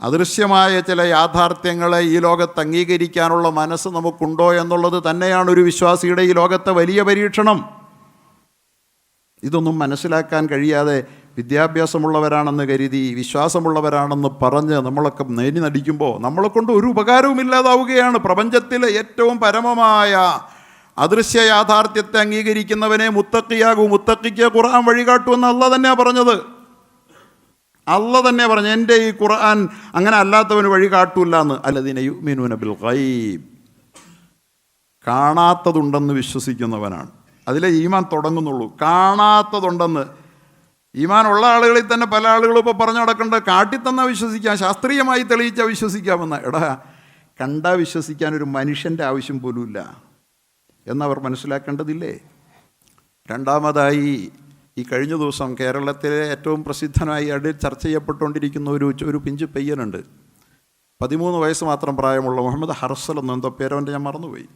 അദൃശ്യമായ ചില യാഥാർത്ഥ്യങ്ങളെ ഈ ലോകത്ത് അംഗീകരിക്കാനുള്ള മനസ്സ് നമുക്കുണ്ടോ എന്നുള്ളത് തന്നെയാണ് ഒരു വിശ്വാസിയുടെ ഈ ലോകത്തെ വലിയ പരീക്ഷണം. ഇതൊന്നും മനസ്സിലാക്കാൻ കഴിയാതെ വിദ്യാഭ്യാസമുള്ളവരാണെന്ന് കരുതി വിശ്വാസമുള്ളവരാണെന്ന് പറഞ്ഞ് നമ്മളൊക്കെ നേരി നടിക്കുമ്പോൾ നമ്മളെക്കൊണ്ട് ഒരു ഉപകാരവും ഇല്ലാതാവുകയാണ്. പ്രപഞ്ചത്തിലെ ഏറ്റവും പരമമായ അദൃശ്യ യാഥാർത്ഥ്യത്തെ അംഗീകരിക്കുന്നവനെ മുത്തക്കിയാകൂ, മുത്തക്കിക്ക് ഖുർആൻ വഴികാട്ടുമെന്ന് അള്ളാഹ് തന്നെയാണ് പറഞ്ഞത്. അള്ളാഹ് തന്നെ പറഞ്ഞു, എൻ്റെ ഈ ഖുർആൻ അങ്ങനെ അല്ലാത്തവന് വഴി കാട്ടൂല്ല എന്ന്. അല്ലദീന യുഅ്മിനൂന ബിൽ ഗൈബ്, കാണാത്തതുണ്ടെന്ന് വിശ്വസിക്കുന്നവനാണ്. അതിലെ ഈമാൻ തുടങ്ങുന്നുള്ളൂ. കാണാത്തതുണ്ടെന്ന്. ഈമാൻ ഉള്ള ആളുകളിൽ തന്നെ പല ആളുകളും ഇപ്പോൾ പറഞ്ഞു നടക്കേണ്ടത് കാട്ടിത്തന്നാൽ വിശ്വസിക്കാം, ശാസ്ത്രീയമായി തെളിയിച്ചാൽ വിശ്വസിക്കാമെന്ന്. എടാ, കണ്ടാൽ വിശ്വസിക്കാൻ ഒരു മനുഷ്യൻ്റെ ആവശ്യം പോലുമില്ല എന്നവർ മനസ്സിലാക്കേണ്ടതില്ലേ? രണ്ടാമതായി, ഈ കഴിഞ്ഞ ദിവസം കേരളത്തിലെ ഏറ്റവും പ്രസിദ്ധനായി ചർച്ച ചെയ്യപ്പെട്ടുകൊണ്ടിരിക്കുന്ന ഒരു പിഞ്ചു പയ്യനുണ്ട്. 13 വയസ്സ് മാത്രം പ്രായമുള്ള മുഹമ്മദ് ഹർസൽ എന്നെന്തോ പേരവൻ്റെ, ഞാൻ മറന്നുപോയി.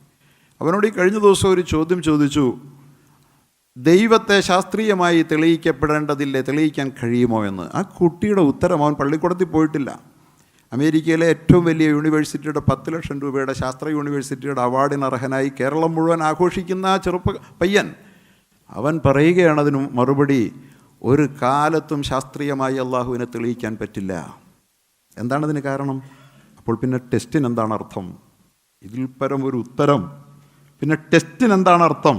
അവനോട് ഈ കഴിഞ്ഞ ദിവസം ഒരു ചോദ്യം ചോദിച്ചു. ദൈവത്തെ ശാസ്ത്രീയമായി തെളിയിക്കപ്പെടേണ്ടതില്ലേ, തെളിയിക്കാൻ കഴിയുമോ എന്ന്. ആ കുട്ടിയുടെ ഉത്തരം, അവൻ പള്ളിക്കൂടത്തിൽ പോയിട്ടില്ല. അമേരിക്കയിലെ ഏറ്റവും വലിയ യൂണിവേഴ്സിറ്റിയുടെ 10 ലക്ഷം രൂപയുടെ ശാസ്ത്ര യൂണിവേഴ്സിറ്റിയുടെ അവാർഡിന് അർഹനായി കേരളം മുഴുവൻ ആഘോഷിക്കുന്ന ആ പയ്യൻ, അവൻ പറയുകയാണ് അതിന് മറുപടി, ഒരു കാലത്തും ശാസ്ത്രീയമായി അള്ളാഹുവിനെ തെളിയിക്കാൻ പറ്റില്ല. എന്താണതിന് കാരണം? അപ്പോൾ പിന്നെ ടെസ്റ്റിന് എന്താണ് അർത്ഥം? ഇതിൽ പരം ഒരു ഉത്തരം. പിന്നെ ടെസ്റ്റിന് എന്താണ് അർത്ഥം?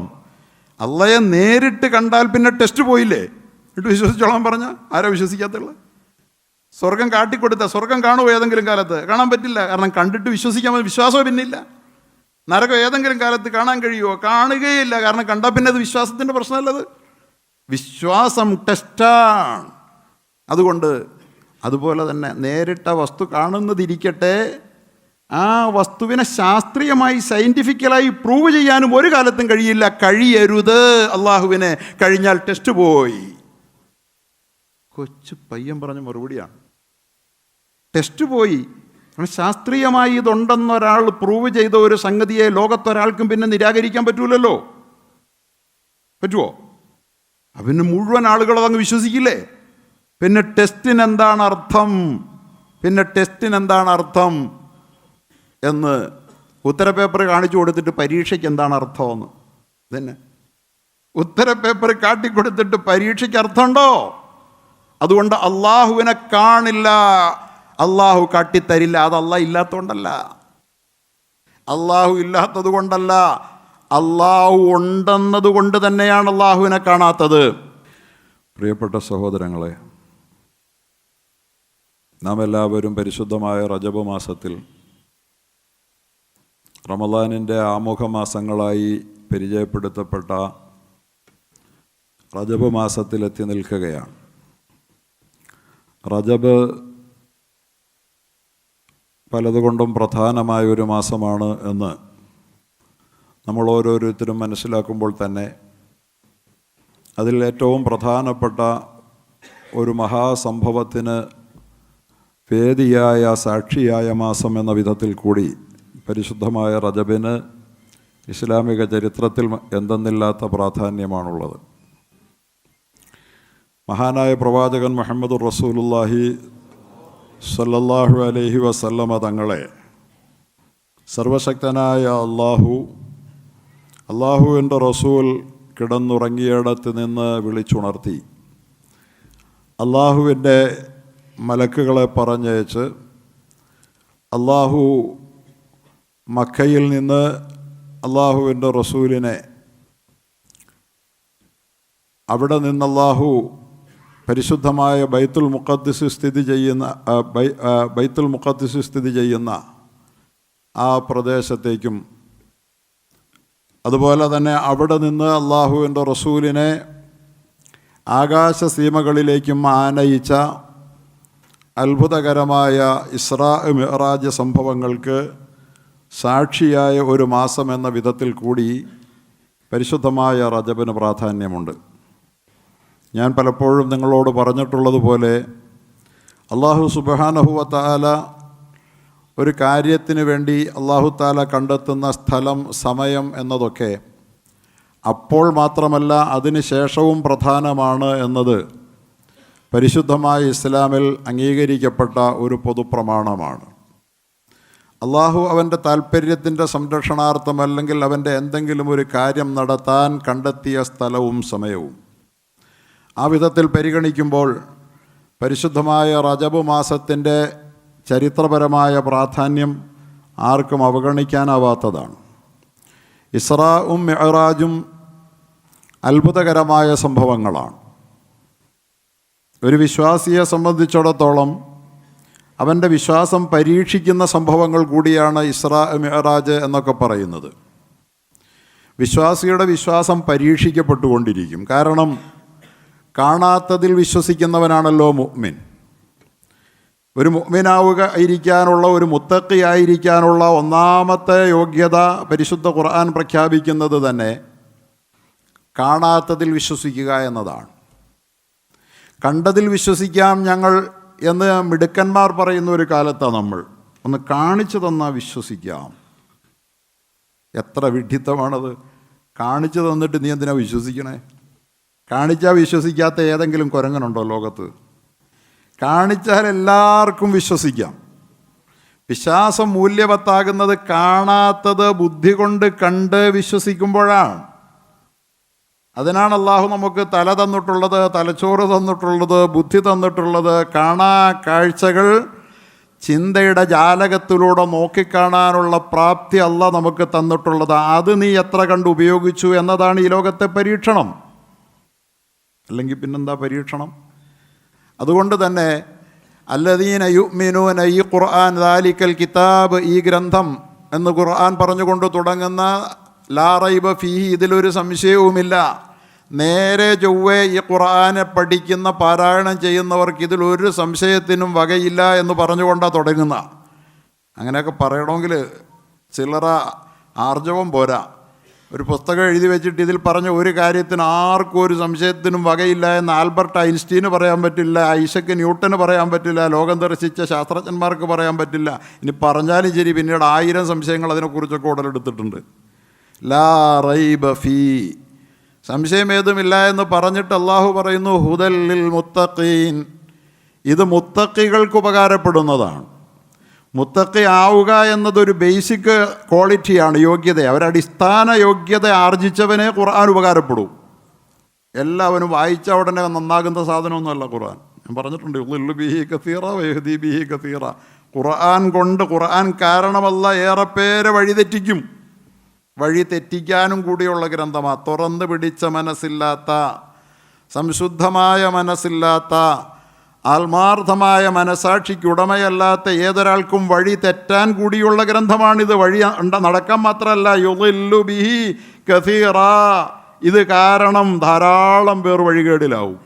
അള്ളയെ നേരിട്ട് കണ്ടാൽ പിന്നെ ടെസ്റ്റ് പോയില്ലേ? എന്നിട്ട് വിശ്വസിച്ചോളാൻ പറഞ്ഞ ആരാ വിശ്വസിക്കാത്തുള്ളത്? സ്വർഗം കാട്ടിക്കൊടുത്ത സ്വർഗം കാണുമോ ഏതെങ്കിലും കാലത്ത്? കാണാൻ പറ്റില്ല. കാരണം കണ്ടിട്ട് വിശ്വസിക്കാൻ വിശ്വാസമോ പിന്നില്ല. നരകം ഏതെങ്കിലും കാലത്ത് കാണാൻ കഴിയുമോ? കാണുകയില്ല. കാരണം കണ്ടാൽ പിന്നെ അത് വിശ്വാസത്തിൻ്റെ പ്രശ്നമല്ലത്. വിശ്വാസം ടെസ്റ്റാണ്. അതുകൊണ്ട് അതുപോലെ തന്നെ നേരിട്ട വസ്തു കാണുന്നതിരിക്കട്ടെ, ആ വസ്തുവിനെ ശാസ്ത്രീയമായി സയൻറ്റിഫിക്കലായി പ്രൂവ് ചെയ്യാനും ഒരു കാലത്തും കഴിയില്ല. കഴിയരുത്. അള്ളാഹുവിനെ കഴിഞ്ഞാൽ ടെസ്റ്റ് പോയി. കൊച്ചു പയ്യൻ പറഞ്ഞ മറുപടിയാണ്, ടെസ്റ്റ് പോയി. ശാസ്ത്രീയമായി ഇതുണ്ടെന്നൊരാൾ പ്രൂവ് ചെയ്ത ഒരു സംഗതിയെ ലോകത്തൊരാൾക്കും പിന്നെ നിരാകരിക്കാൻ പറ്റൂലല്ലോ. പറ്റുമോ? അവന് മുഴുവൻ ആളുകൾ അതങ്ങ് വിശ്വസിക്കില്ലേ? പിന്നെ ടെസ്റ്റിന് എന്താണ് അർത്ഥം? പിന്നെ ടെസ്റ്റിന് എന്താണ് അർത്ഥം എന്ന് ഉത്തരപേപ്പർ കാണിച്ചു കൊടുത്തിട്ട് പരീക്ഷയ്ക്ക് എന്താണ് അർത്ഥമെന്ന്. ഇതന്നെ ഉത്തരപേപ്പർ കാട്ടിക്കൊടുത്തിട്ട് പരീക്ഷയ്ക്ക് അർത്ഥമുണ്ടോ? അതുകൊണ്ട് അള്ളാഹുവിനെ കാണില്ല, അള്ളാഹു കാട്ടിത്തരില്ല. അത് അള്ളാഹ് ഇല്ലാത്തതുകൊണ്ടല്ല, അള്ളാഹു ഇല്ലാത്തത് കൊണ്ടല്ല, അള്ളാഹു ഉണ്ടെന്നത് കൊണ്ട് തന്നെയാണ് അള്ളാഹുവിനെ കാണാത്തത്. പ്രിയപ്പെട്ട സഹോദരങ്ങളെ, നാം എല്ലാവരും പരിശുദ്ധമായ റജബ് മാസത്തിൽ, റമദാനിൻ്റെ ആമുഖമാസങ്ങളായി പരിചയപ്പെടുത്തപ്പെട്ട റജബ് മാസത്തിലെത്തി നിൽക്കുകയാണ്. റജബ് പലതുകൊണ്ടും പ്രധാനമായൊരു മാസമാണ് എന്ന് നമ്മൾ ഓരോരുത്തരും മനസ്സിലാക്കുമ്പോൾ തന്നെ അതിൽ ഏറ്റവും പ്രധാനപ്പെട്ട ഒരു മഹാസംഭവത്തിന് വേദിയായ, സാക്ഷിയായ മാസം എന്ന വിധത്തിൽ കൂടി പരിശുദ്ധമായ റജബിന് ഇസ്ലാമിക ചരിത്രത്തിൽ എന്തെന്നില്ലാത്ത പ്രാധാന്യമാണുള്ളത്. മഹാനായ പ്രവാചകൻ മുഹമ്മദുർ റസൂലുള്ളാഹി സല്ലല്ലാഹു അലൈഹി വസല്ലമ തങ്ങളെ സർവശക്തനായ അള്ളാഹുവിൻ്റെ റസൂൽ കിടന്നുറങ്ങിയിടത്ത് നിന്ന് വിളിച്ചുണർത്തി. അള്ളാഹുവിൻ്റെ മലക്കുകളെ പറഞ്ഞയച്ച് അള്ളാഹു മക്കയിൽ നിന്ന് അള്ളാഹുവിൻ്റെ റസൂലിനെ, അവിടെ നിന്ന് അള്ളാഹു പരിശുദ്ധമായ ബൈത്തുൽ മുഖദ്ദിസ് സ്ഥിതി ചെയ്യുന്ന ആ പ്രദേശത്തേക്കും, അതുപോലെ തന്നെ അവിടെ നിന്ന് അള്ളാഹുവിൻ്റെ റസൂലിനെ ആകാശസീമകളിലേക്കും ആനയിച്ച അത്ഭുതകരമായ ഇസ്രാ മിഅ്റാജ് സംഭവങ്ങൾക്ക് സാക്ഷിയായ ഒരു മാസം എന്ന വിധത്തിൽ കൂടി പരിശുദ്ധമായ റജബിന് പ്രാധാന്യമുണ്ട്. ഞാൻ പലപ്പോഴും നിങ്ങളോട് പറഞ്ഞിട്ടുള്ളതുപോലെ അല്ലാഹു സുബ്ഹാനഹു വ തആല ഒരു കാര്യത്തിന് വേണ്ടി അല്ലാഹു തആല കണ്ടെത്തുന്ന സ്ഥലം, സമയം എന്നതൊക്കെ അപ്പോൾ മാത്രമല്ല അതിന് ശേഷവും പ്രധാനമാണ് എന്നത് പരിശുദ്ധമായ ഇസ്ലാമിൽ അംഗീകരിക്കപ്പെട്ട ഒരു പൊതുപ്രമാണമാണ്. അള്ളാഹു അവൻ്റെ താൽപ്പര്യത്തിൻ്റെ സംരക്ഷണാർത്ഥം അല്ലെങ്കിൽ അവൻ്റെ എന്തെങ്കിലും ഒരു കാര്യം നടത്താൻ കണ്ടെത്തിയ സ്ഥലവും സമയവും ആ വിധത്തിൽ പരിഗണിക്കുമ്പോൾ പരിശുദ്ധമായ റജബ് മാസത്തിൻ്റെ ചരിത്രപരമായ പ്രാധാന്യം ആർക്കും അവഗണിക്കാനാവാത്തതാണ്. ഇസ്രാഉം മിഅ്റാജും അത്ഭുതകരമായ സംഭവങ്ങളാണ്. ഒരു വിശ്വാസിയെ സംബന്ധിച്ചിടത്തോളം അവൻ്റെ വിശ്വാസം പരീക്ഷിക്കുന്ന സംഭവങ്ങൾ കൂടിയാണ് ഇസ്രാ മിഅ്റാജ് എന്നൊക്കെ പറയുന്നത്. വിശ്വാസിയുടെ വിശ്വാസം പരീക്ഷിക്കപ്പെട്ടുകൊണ്ടിരിക്കും. കാരണം കാണാത്തതിൽ വിശ്വസിക്കുന്നവനാണല്ലോ മുഅ്മിൻ. ഒരു ഇരിക്കാനുള്ള, ഒരു മുത്തഖിയായിരിക്കാനുള്ള ഒന്നാമത്തെ യോഗ്യത പരിശുദ്ധ ഖുർആൻ പ്രഖ്യാപിക്കുന്നത് തന്നെ കാണാത്തതിൽ വിശ്വസിക്കുക എന്നതാണ്. കണ്ടതിൽ വിശ്വസിക്കാം ഞങ്ങൾ എന്ന് മിടുക്കന്മാർ പറയുന്ന ഒരു കാലത്താണ് നമ്മൾ. ഒന്ന് കാണിച്ചു തന്നാൽ വിശ്വസിക്കാം. എത്ര വിഡ്ഢിത്തമാണത്! കാണിച്ചു തന്നിട്ട് നീ എന്തിനാ വിശ്വസിക്കണേ? കാണിച്ചാൽ വിശ്വസിക്കാത്ത ഏതെങ്കിലും കുരങ്ങനുണ്ടോ ലോകത്ത്? കാണിച്ചാൽ എല്ലാവർക്കും വിശ്വസിക്കാം. വിശ്വാസം മൂല്യവത്താകുന്നത് കാണാത്തത് ബുദ്ധി കൊണ്ട് കണ്ട് വിശ്വസിക്കുമ്പോഴാണ്. അതിനാണ് അള്ളാഹു നമുക്ക് തല തന്നിട്ടുള്ളത്, തലച്ചോറ് തന്നിട്ടുള്ളത്, ബുദ്ധി തന്നിട്ടുള്ളത്. കാണാ കാഴ്ചകൾ ചിന്തയുടെ ജാലകത്തിലൂടെ നോക്കിക്കാണാനുള്ള പ്രാപ്തി അള്ളാഹ് നമുക്ക് തന്നിട്ടുള്ളത്. അത് നീ എത്ര കണ്ട് ഉപയോഗിച്ചു എന്നതാണ് ഈ ലോകത്തെ പരീക്ഷണം. അല്ലെങ്കിൽ പിന്നെന്താ പരീക്ഷണം? അതുകൊണ്ട് തന്നെ അല്ലദീന യുഅ്മിനൂന, ഈ ഖുർആൻ, ദാലിക്കൽ കിതാബ്, ഈ ഗ്രന്ഥം എന്ന് ഖുർആൻ പറഞ്ഞുകൊണ്ട് തുടങ്ങുന്ന ലാ റൈബ ഫീഹി, ഇതിലൊരു സംശയവുമില്ല. നേരെ ചൊവ്വേ ഈ ഖുർആനെ പഠിക്കുന്ന, പാരായണം ചെയ്യുന്നവർക്ക് ഇതിലൊരു സംശയത്തിനും വകയില്ല എന്ന് പറഞ്ഞുകൊണ്ടാണ് തുടങ്ങുന്ന. അങ്ങനെയൊക്കെ പറയണമെങ്കിൽ ചില്ലറ ആർജവം പോരാ. ഒരു പുസ്തകം എഴുതി വെച്ചിട്ട് ഇതിൽ പറഞ്ഞ ഒരു കാര്യത്തിന് ആർക്കും ഒരു സംശയത്തിനും വകയില്ല എന്ന് ആൽബർട്ട് ഐൻസ്റ്റീന് പറയാൻ പറ്റില്ല, ഐസക് ന്യൂട്ടന് പറയാൻ പറ്റില്ല, ലോകം ദർശിച്ച ശാസ്ത്രജ്ഞന്മാർക്ക് പറയാൻ പറ്റില്ല. ഇനി പറഞ്ഞാലും ശരി, പിന്നീട് 1000 സംശയങ്ങൾ അതിനെക്കുറിച്ചൊക്കെ ഉടലെടുത്തിട്ടുണ്ട്. ലാ റൈബ ഫീ, സംശയമേതുമില്ല എന്ന് പറഞ്ഞിട്ട് അള്ളാഹു പറയുന്നു ഹുദൽ ലിൽ മുത്തഖീൻ, ഇത് മുത്തഖികൾക്ക് ഉപകാരപ്പെടുന്നതാണ്. മുത്തഖി ആവുക എന്നതൊരു ബേസിക് ക്വാളിറ്റിയാണ്, യോഗ്യത. അവരടിസ്ഥാന യോഗ്യത ആർജിച്ചവനെ ഖുർആൻ ഉപകാരപ്പെടൂ. എല്ലാവരും വായിച്ച ഉടനെ നന്നാകുന്ന സാധനമൊന്നുമല്ല ഖുർആൻ. ഞാൻ പറഞ്ഞിട്ടുണ്ട്, യുളില്ലു ബിഹി കസീറ വയഹ്ദി ബിഹി കസീറ. ഖുർആൻ കൊണ്ട്, ഖുർആൻ കാരണമല്ല ഏറെ പേരെ വഴിതെറ്റിക്കും. വഴി തെറ്റിക്കാനും കൂടിയുള്ള ഗ്രന്ഥമാണ്. തുറന്നു പിടിച്ച മനസ്സില്ലാത്ത, സംശുദ്ധമായ മനസ്സില്ലാത്ത, ആത്മാർത്ഥമായ മനസാക്ഷിക്ക് ഉടമയല്ലാത്ത ഏതൊരാൾക്കും വഴി തെറ്റാൻ കൂടിയുള്ള ഗ്രന്ഥമാണിത്. വഴി നടക്കാൻ മാത്രമല്ല, യുളില്ലു ബിഹി കസീറ, ഇത് കാരണം ധാരാളം പേർ വഴികേടിലാവും.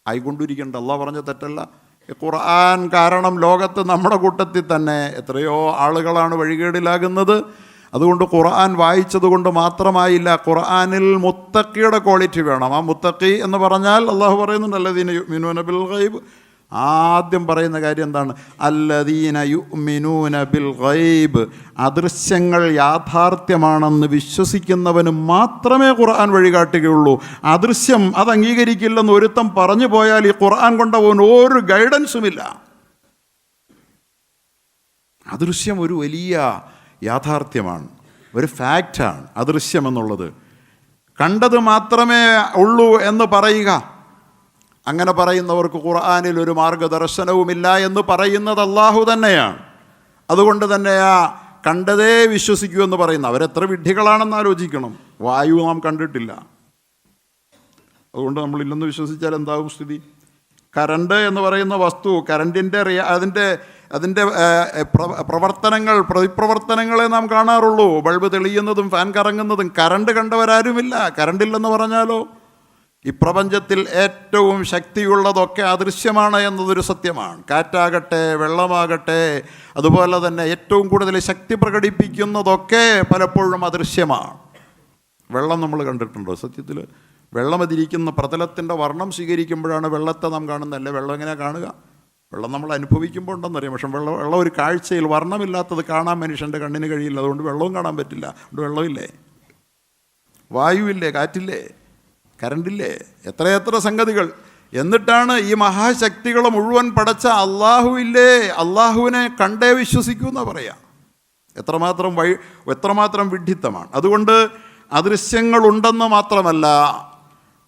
ആയിക്കൊണ്ടിരിക്കേണ്ട, അള്ളാഹ് പറഞ്ഞ തെറ്റല്ല. ഖുർആൻ കാരണം ലോകത്ത് നമ്മുടെ കൂട്ടത്തിൽ തന്നെ എത്രയോ ആളുകളാണ് വഴികേടിലാകുന്നത്. അതുകൊണ്ട് ഖുർആൻ വായിച്ചത് കൊണ്ട് മാത്രമായില്ല, ഖുർആനിൽ മുത്തഖിയുടെ ക്വാളിറ്റി വേണം. ആ മുത്തഖി എന്ന് പറഞ്ഞാൽ അള്ളാഹു പറയുന്നുണ്ട് അല്ലദീന യുഅ്മിനൂന ബിൽ ഗൈബ്. ആദ്യം പറയുന്ന കാര്യം എന്താണ്? അല്ലദീന യുഅ്മിനൂന ബിൽ ഗൈബ്, അദൃശ്യങ്ങൾ യാഥാർത്ഥ്യമാണെന്ന് വിശ്വസിക്കുന്നവന് മാത്രമേ ഖുർആൻ വഴികാട്ടുകയുള്ളൂ. അദൃശ്യം അത് അംഗീകരിക്കില്ലെന്ന് ഒരുത്തം പറഞ്ഞു പോയാൽ ഈ ഖുർആൻ കൊണ്ടവൻ ഒരു ഗൈഡൻസുമില്ല. അദൃശ്യം ഒരു വലിയ യാഥാർത്ഥ്യമാണ്, ഒരു ഫാക്റ്റാണ് അദൃശ്യമെന്നുള്ളത്. കണ്ടത് മാത്രമേ ഉള്ളൂ എന്ന് പറയുക, അങ്ങനെ പറയുന്നവർക്ക് ഖുർആനിൽ ഒരു മാർഗദർശനവുമില്ല എന്ന് പറയുന്നത് അള്ളാഹു തന്നെയാണ്. അതുകൊണ്ട് തന്നെ ആ കണ്ടതേ വിശ്വസിക്കൂ എന്ന് പറയുന്ന അവരെത്ര വിഡ്ഢികളാണെന്ന് ആലോചിക്കണം. വായു നാം കണ്ടിട്ടില്ല, അതുകൊണ്ട് നമ്മളില്ലെന്ന് വിശ്വസിച്ചാൽ എന്താകും സ്ഥിതി? കറണ്ട് എന്ന് പറയുന്ന വസ്തു, കറണ്ടിൻ്റെ അതിൻ്റെ പ്രവർത്തനങ്ങൾ, പ്രതിപ്രവർത്തനങ്ങളെ നാം കാണാറുള്ളൂ. ബൾബ് തെളിയുന്നതും ഫാൻ കറങ്ങുന്നതും. കറണ്ട് കണ്ടവരാരുമില്ല. കറണ്ടില്ലെന്ന് പറഞ്ഞാലോ? ഈ പ്രപഞ്ചത്തിൽ ഏറ്റവും ശക്തിയുള്ളതൊക്കെ അദൃശ്യമാണ് എന്നതൊരു സത്യമാണ്. കാറ്റാകട്ടെ, വെള്ളമാകട്ടെ, അതുപോലെ തന്നെ ഏറ്റവും കൂടുതൽ ശക്തി പ്രകടിപ്പിക്കുന്നതൊക്കെ പലപ്പോഴും അദൃശ്യമാണ്. വെള്ളം നമ്മൾ കണ്ടിട്ടുണ്ടോ? സത്യത്തിൽ വെള്ളമതിരിക്കുന്ന പ്രതലത്തിൻ്റെ വർണ്ണം സ്വീകരിക്കുമ്പോഴാണ് വെള്ളത്തെ നാം കാണുന്നതല്ലേ? വെള്ളം എങ്ങനെയാണ് കാണുക? വെള്ളം നമ്മൾ അനുഭവിക്കുമ്പോൾ ഉണ്ടെന്നറിയാം. പക്ഷെ വെള്ളം ഒരു കാഴ്ചയിൽ വർണ്ണമില്ലാത്തത് കാണാൻ മനുഷ്യൻ്റെ കണ്ണിന് കഴിയില്ല. അതുകൊണ്ട് വെള്ളവും കാണാൻ പറ്റില്ല. അതുകൊണ്ട് വെള്ളമില്ലേ, വായുവില്ലേ, കാറ്റില്ലേ, കറണ്ടില്ലേ, എത്രയെത്ര സംഗതികൾ. എന്നിട്ടാണ് ഈ മഹാശക്തികൾ മുഴുവൻ പടച്ച അള്ളാഹുവില്ലേ, അള്ളാഹുവിനെ കണ്ടേ വിശ്വസിക്കൂ എന്ന് പറയാം. എത്രമാത്രം വിഡ്ഢിത്തമാണ്. അതുകൊണ്ട് അദൃശ്യങ്ങളുണ്ടെന്ന് മാത്രമല്ല,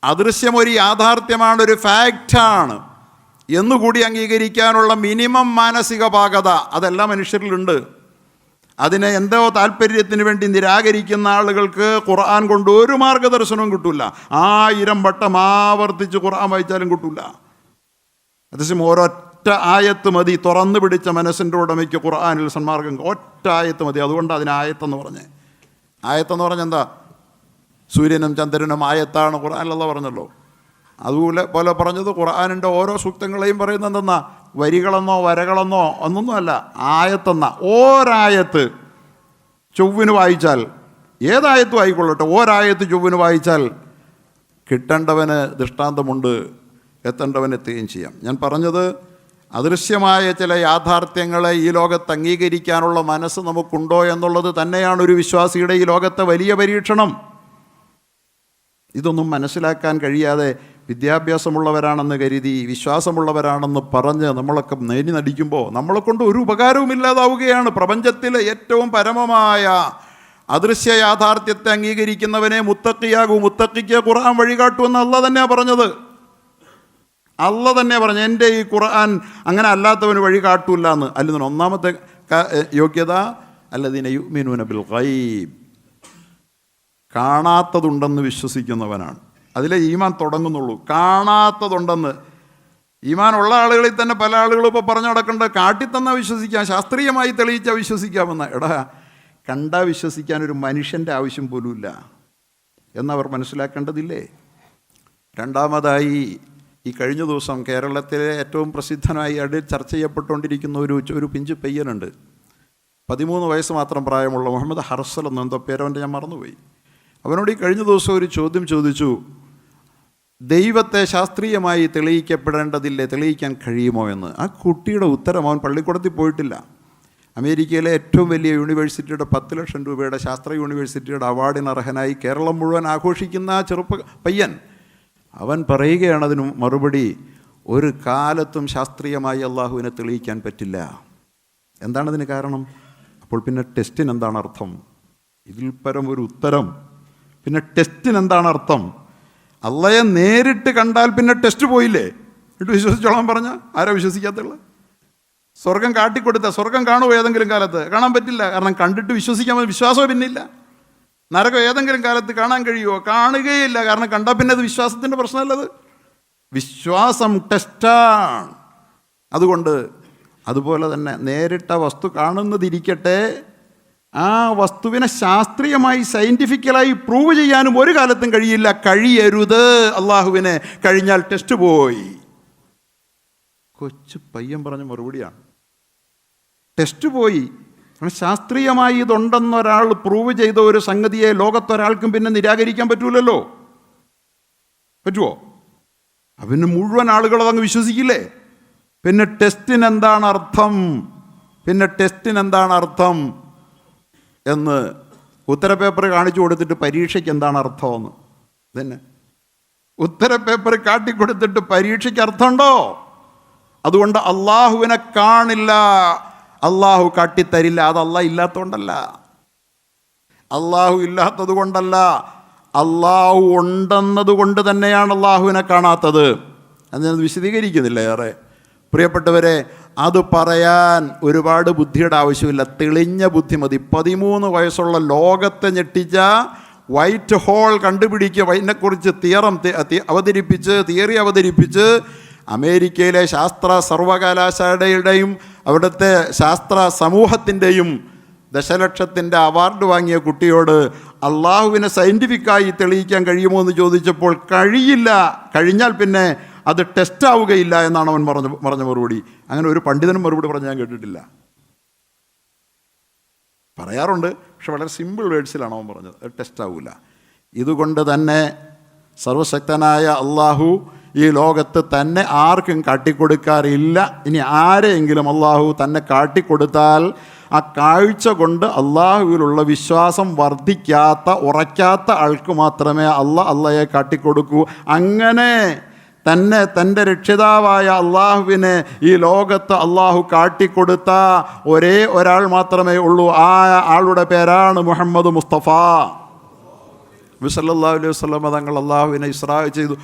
അദൃശ്യം ഒരു യാഥാർത്ഥ്യമാണ്, ഒരു ഫാക്റ്റാണ് എന്നുകൂടി അംഗീകരിക്കാനുള്ള മിനിമം മാനസിക പാകത അതെല്ലാ മനുഷ്യരിലുണ്ട്. അതിനെ എന്തോ താല്പര്യത്തിന് വേണ്ടി നിരാകരിക്കുന്ന ആളുകൾക്ക് ഖുർആൻ കൊണ്ട് ഒരു മാർഗദർശനവും കിട്ടില്ല. 1000 വട്ടം ആവർത്തിച്ച് ഖുർആൻ വായിച്ചാലും കിട്ടില്ല. അതേസമയം ഒരൊറ്റ ആയത്ത് മതി തുറന്നു പിടിച്ച മനസ്സിൻ്റെ ഉടമയ്ക്ക് ഖുർആനിൽ സന്മാർഗം. ഒറ്റ ആയത്ത് മതി. അതുകൊണ്ട് അതിന് ആയത്തെന്ന് പറഞ്ഞേ. ആയത്തെന്ന് പറഞ്ഞാൽ എന്താ? സൂര്യനും ചന്ദ്രനും ആയത്താണ് ഖുർആനിലല്ല പറഞ്ഞല്ലോ. അതുപോലെ പറഞ്ഞത് ഖുർആനിൻ്റെ ഓരോ സൂക്തങ്ങളെയും പറയുന്നത് എന്തെന്നാ? വരികളെന്നോ വരകളെന്നോ ഒന്നൊന്നുമല്ല, ആയത്തെന്ന. ഒരായത്ത് ചൊവ്വിന് വായിച്ചാൽ, ഏതായത്തും ആയിക്കൊള്ളട്ടെ, ഒരായത്ത് ചൊവ്വിന് വായിച്ചാൽ കിട്ടേണ്ടവന് ദൃഷ്ടാന്തമുണ്ട്, എത്തേണ്ടവന് എത്തുകയും ചെയ്യാം. ഞാൻ പറഞ്ഞത് അദൃശ്യമായ ചില യാഥാർത്ഥ്യങ്ങളെ ഈ ലോകത്ത് അംഗീകരിക്കാനുള്ള മനസ്സ് നമുക്കുണ്ടോ എന്നുള്ളത് തന്നെയാണ് ഒരു വിശ്വാസിയുടെ ഈ ലോകത്തെ വലിയ പരീക്ഷണം. ഇതൊന്നും മനസ്സിലാക്കാൻ കഴിയാതെ വിദ്യാഭ്യാസമുള്ളവരാണെന്ന് കരുതി വിശ്വാസമുള്ളവരാണെന്ന് പറഞ്ഞ് നമ്മളൊക്കെ നേടി നടിക്കുമ്പോൾ നമ്മളെക്കൊണ്ട് ഒരു ഉപകാരവും ഇല്ലാതാവുകയാണ്. പ്രപഞ്ചത്തിലെ ഏറ്റവും പരമമായ അദൃശ്യ യാഥാർത്ഥ്യത്തെ അംഗീകരിക്കുന്നവനെ മുത്തക്കിയാകൂ, മുത്തക്കിക്ക് ഖുർആൻ വഴികാട്ടുമെന്ന് അള്ളാഹ് തന്നെയാണ് പറഞ്ഞത്. അള്ളാഹ് തന്നെ പറഞ്ഞു, എൻ്റെ ഈ ഖുർആൻ അങ്ങനെ അല്ലാത്തവന് വഴി കാട്ടൂല്ല എന്ന്. അല്ലെങ്കിൽ ഒന്നാമത്തെ യോഗ്യത അല്ലദീന യുഅ്മിനൂന ബിൽ ഗൈബ്, കാണാത്തതുണ്ടെന്ന് വിശ്വസിക്കുന്നവനാണ്. അതിലെ ഈമാൻ തുടങ്ങുന്നുള്ളൂ. കാണാത്തതുണ്ടെന്ന് ഈമാൻ ഉള്ള ആളുകളിൽ തന്നെ പല ആളുകളും ഇപ്പോൾ പറഞ്ഞു നടക്കേണ്ടത് കാട്ടിത്തന്നാൽ വിശ്വസിക്കാം, ശാസ്ത്രീയമായി തെളിയിച്ചാൽ വിശ്വസിക്കാമെന്ന്. എടാ, കണ്ടാൽ വിശ്വസിക്കാൻ ഒരു മനുഷ്യൻ്റെ ആവശ്യം പോലുമില്ല എന്നവർ മനസ്സിലാക്കേണ്ടതില്ലേ? രണ്ടാമതായി, ഈ കഴിഞ്ഞ ദിവസം കേരളത്തിലെ ഏറ്റവും പ്രസിദ്ധനായി ചർച്ച ചെയ്യപ്പെട്ടുകൊണ്ടിരിക്കുന്ന ഒരു പിഞ്ചു പയ്യനുണ്ട്. 13 വയസ്സ് മാത്രം പ്രായമുള്ള മുഹമ്മദ് ഹർസൽ എന്നെന്തോ പേരവൻ്റെ, ഞാൻ മറന്നുപോയി. അവനോട് ഈ കഴിഞ്ഞ ദിവസം ഒരു ചോദ്യം ചോദിച്ചു. ദൈവത്തെ ശാസ്ത്രീയമായി തെളിയിക്കപ്പെടേണ്ടതില്ലേ, തെളിയിക്കാൻ കഴിയുമോ എന്ന്. ആ കുട്ടിയുടെ ഉത്തരം, അവൻ പള്ളിക്കൂടത്തിൽ പോയിട്ടില്ല. അമേരിക്കയിലെ ഏറ്റവും വലിയ യൂണിവേഴ്സിറ്റിയുടെ 10 ലക്ഷം രൂപയുടെ ശാസ്ത്ര യൂണിവേഴ്സിറ്റിയുടെ അവാർഡിന് അർഹനായി കേരളം മുഴുവൻ ആഘോഷിക്കുന്ന ആ പയ്യൻ, അവൻ പറയുകയാണ് അതിന് മറുപടി, ഒരു കാലത്തും ശാസ്ത്രീയമായി അള്ളാഹുവിനെ തെളിയിക്കാൻ പറ്റില്ല. എന്താണതിന് കാരണം? അപ്പോൾ പിന്നെ ടെസ്റ്റിന് എന്താണ് അർത്ഥം? ഇതിൽ പരം ഒരു ഉത്തരം. പിന്നെ ടെസ്റ്റിന് എന്താണ് അർത്ഥം? അള്ളയെ നേരിട്ട് കണ്ടാൽ പിന്നെ ടെസ്റ്റ് പോയില്ലേ? എന്നിട്ട് വിശ്വസിച്ചോളാൻ പറഞ്ഞ ആരാ വിശ്വസിക്കാത്തുള്ളത്? സ്വർഗം കാട്ടിക്കൊടുത്ത സ്വർഗം കാണുമോ ഏതെങ്കിലും കാലത്ത്? കാണാൻ പറ്റില്ല. കാരണം കണ്ടിട്ട് വിശ്വസിക്കാൻ വിശ്വാസമോ പിന്നില്ല. നരകം ഏതെങ്കിലും കാലത്ത് കാണാൻ കഴിയുമോ? കാണുകയില്ല. കാരണം കണ്ടാൽ പിന്നെ അത് വിശ്വാസത്തിൻ്റെ പ്രശ്നമല്ലത്, വിശ്വാസം ടെസ്റ്റാണ്. അതുകൊണ്ട് അതുപോലെ തന്നെ നേരിട്ട വസ്തു കാണുന്നതിരിക്കട്ടെ, ആ വസ്തുവിനെ ശാസ്ത്രീയമായി സയൻറ്റിഫിക്കലായി പ്രൂവ് ചെയ്യാനും ഒരു കാലത്തും കഴിയില്ല, കഴിയരുത്. അള്ളാഹുവിനെ കഴിഞ്ഞാൽ ടെസ്റ്റ് പോയി. കൊച്ചു പയ്യൻ പറഞ്ഞ മറുപടിയാണ്, ടെസ്റ്റ് പോയി. ശാസ്ത്രീയമായി ഇതുണ്ടെന്നൊരാൾ പ്രൂവ് ചെയ്ത ഒരു സംഗതിയെ ലോകത്തൊരാൾക്കും പിന്നെ നിരാകരിക്കാൻ പറ്റൂലല്ലോ. പറ്റുമോ? അവന് മുഴുവൻ ആളുകൾ അതങ്ങ് വിശ്വസിക്കില്ലേ? പിന്നെ ടെസ്റ്റിന് എന്താണ് അർത്ഥം? പിന്നെ ടെസ്റ്റിന് എന്താണ് അർത്ഥം എന്ന് ഉത്തരപേപ്പർ കാണിച്ചു കൊടുത്തിട്ട് പരീക്ഷയ്ക്ക് എന്താണ് അർത്ഥമെന്ന് തന്നെ ഉത്തരപേപ്പർ കാട്ടിക്കൊടുത്തിട്ട് പരീക്ഷയ്ക്ക് അർത്ഥമുണ്ടോ? അതുകൊണ്ട് അള്ളാഹുവിനെ കാണില്ല, അള്ളാഹു കാട്ടിത്തരില്ല. അത് അള്ളാഹ് ഇല്ലാത്തതുകൊണ്ടല്ല, അള്ളാഹു ഇല്ലാത്തത് കൊണ്ടല്ല, അള്ളാഹു ഉണ്ടെന്നത് കൊണ്ട് തന്നെയാണ് അള്ളാഹുവിനെ കാണാത്തത്. അത് ഞാൻ വിശദീകരിക്കുന്നില്ല ഏറെ. പ്രിയപ്പെട്ടവരെ, അത് പറയാൻ ഒരുപാട് ബുദ്ധിയുടെ ആവശ്യമില്ല, തെളിഞ്ഞ ബുദ്ധി മതി. 13 വയസ്സുള്ള ലോകത്തെ ഞെട്ടിച്ച വൈറ്റ് ഹോൾ കണ്ടുപിടിക്കുക, അതിനെക്കുറിച്ച് തിയറി അവതരിപ്പിച്ച് അമേരിക്കയിലെ ശാസ്ത്ര സർവകലാശാലയുടെയും അവിടുത്തെ ശാസ്ത്ര സമൂഹത്തിൻ്റെയും ദശലക്ഷത്തിൻ്റെ അവാർഡ് വാങ്ങിയ കുട്ടിയോട് അള്ളാഹുവിനെ സയൻറ്റിഫിക്കായി തെളിയിക്കാൻ കഴിയുമോ എന്ന് ചോദിച്ചപ്പോൾ കഴിയില്ല, കഴിഞ്ഞാൽ പിന്നെ അത് ടെസ്റ്റ് ആവുകയില്ല എന്നാണ് അവൻ പറഞ്ഞ മറുപടി. അങ്ങനെ ഒരു പണ്ഡിതനും മറുപടി പറഞ്ഞ് ഞാൻ കേട്ടിട്ടില്ല. പറയാറുണ്ട്, പക്ഷെ വളരെ സിമ്പിൾ വേർഡ്സിലാണ് അവൻ പറഞ്ഞത്, അത് ടെസ്റ്റ് ആവില്ല. ഇതുകൊണ്ട് തന്നെ സർവശക്തനായ അള്ളാഹു ഈ ലോകത്ത് തന്നെ ആർക്കും കാട്ടിക്കൊടുക്കാറില്ല. ഇനി ആരെയെങ്കിലും അള്ളാഹു തന്നെ കാട്ടിക്കൊടുത്താൽ ആ കാഴ്ച കൊണ്ട് അള്ളാഹുവിലുള്ള വിശ്വാസം വർദ്ധിക്കാത്ത, ഉറയ്ക്കാത്ത ആൾക്ക് മാത്രമേ അള്ളയെ കാട്ടിക്കൊടുക്കൂ. അങ്ങനെ തന്നെ തൻ്റെ രക്ഷിതാവായ അള്ളാഹുവിനെ ഈ ലോകത്ത് അള്ളാഹു കാട്ടിക്കൊടുത്ത ഒരേ ഒരാൾ മാത്രമേ ഉള്ളൂ. ആ ആളുടെ പേരാണ് മുഹമ്മദ് മുസ്തഫ. നബി സല്ലല്ലാഹു അലൈഹി വസല്ലം തങ്ങൾ അള്ളാഹുവിനെ ഇസ്രാ ചെയ്തു.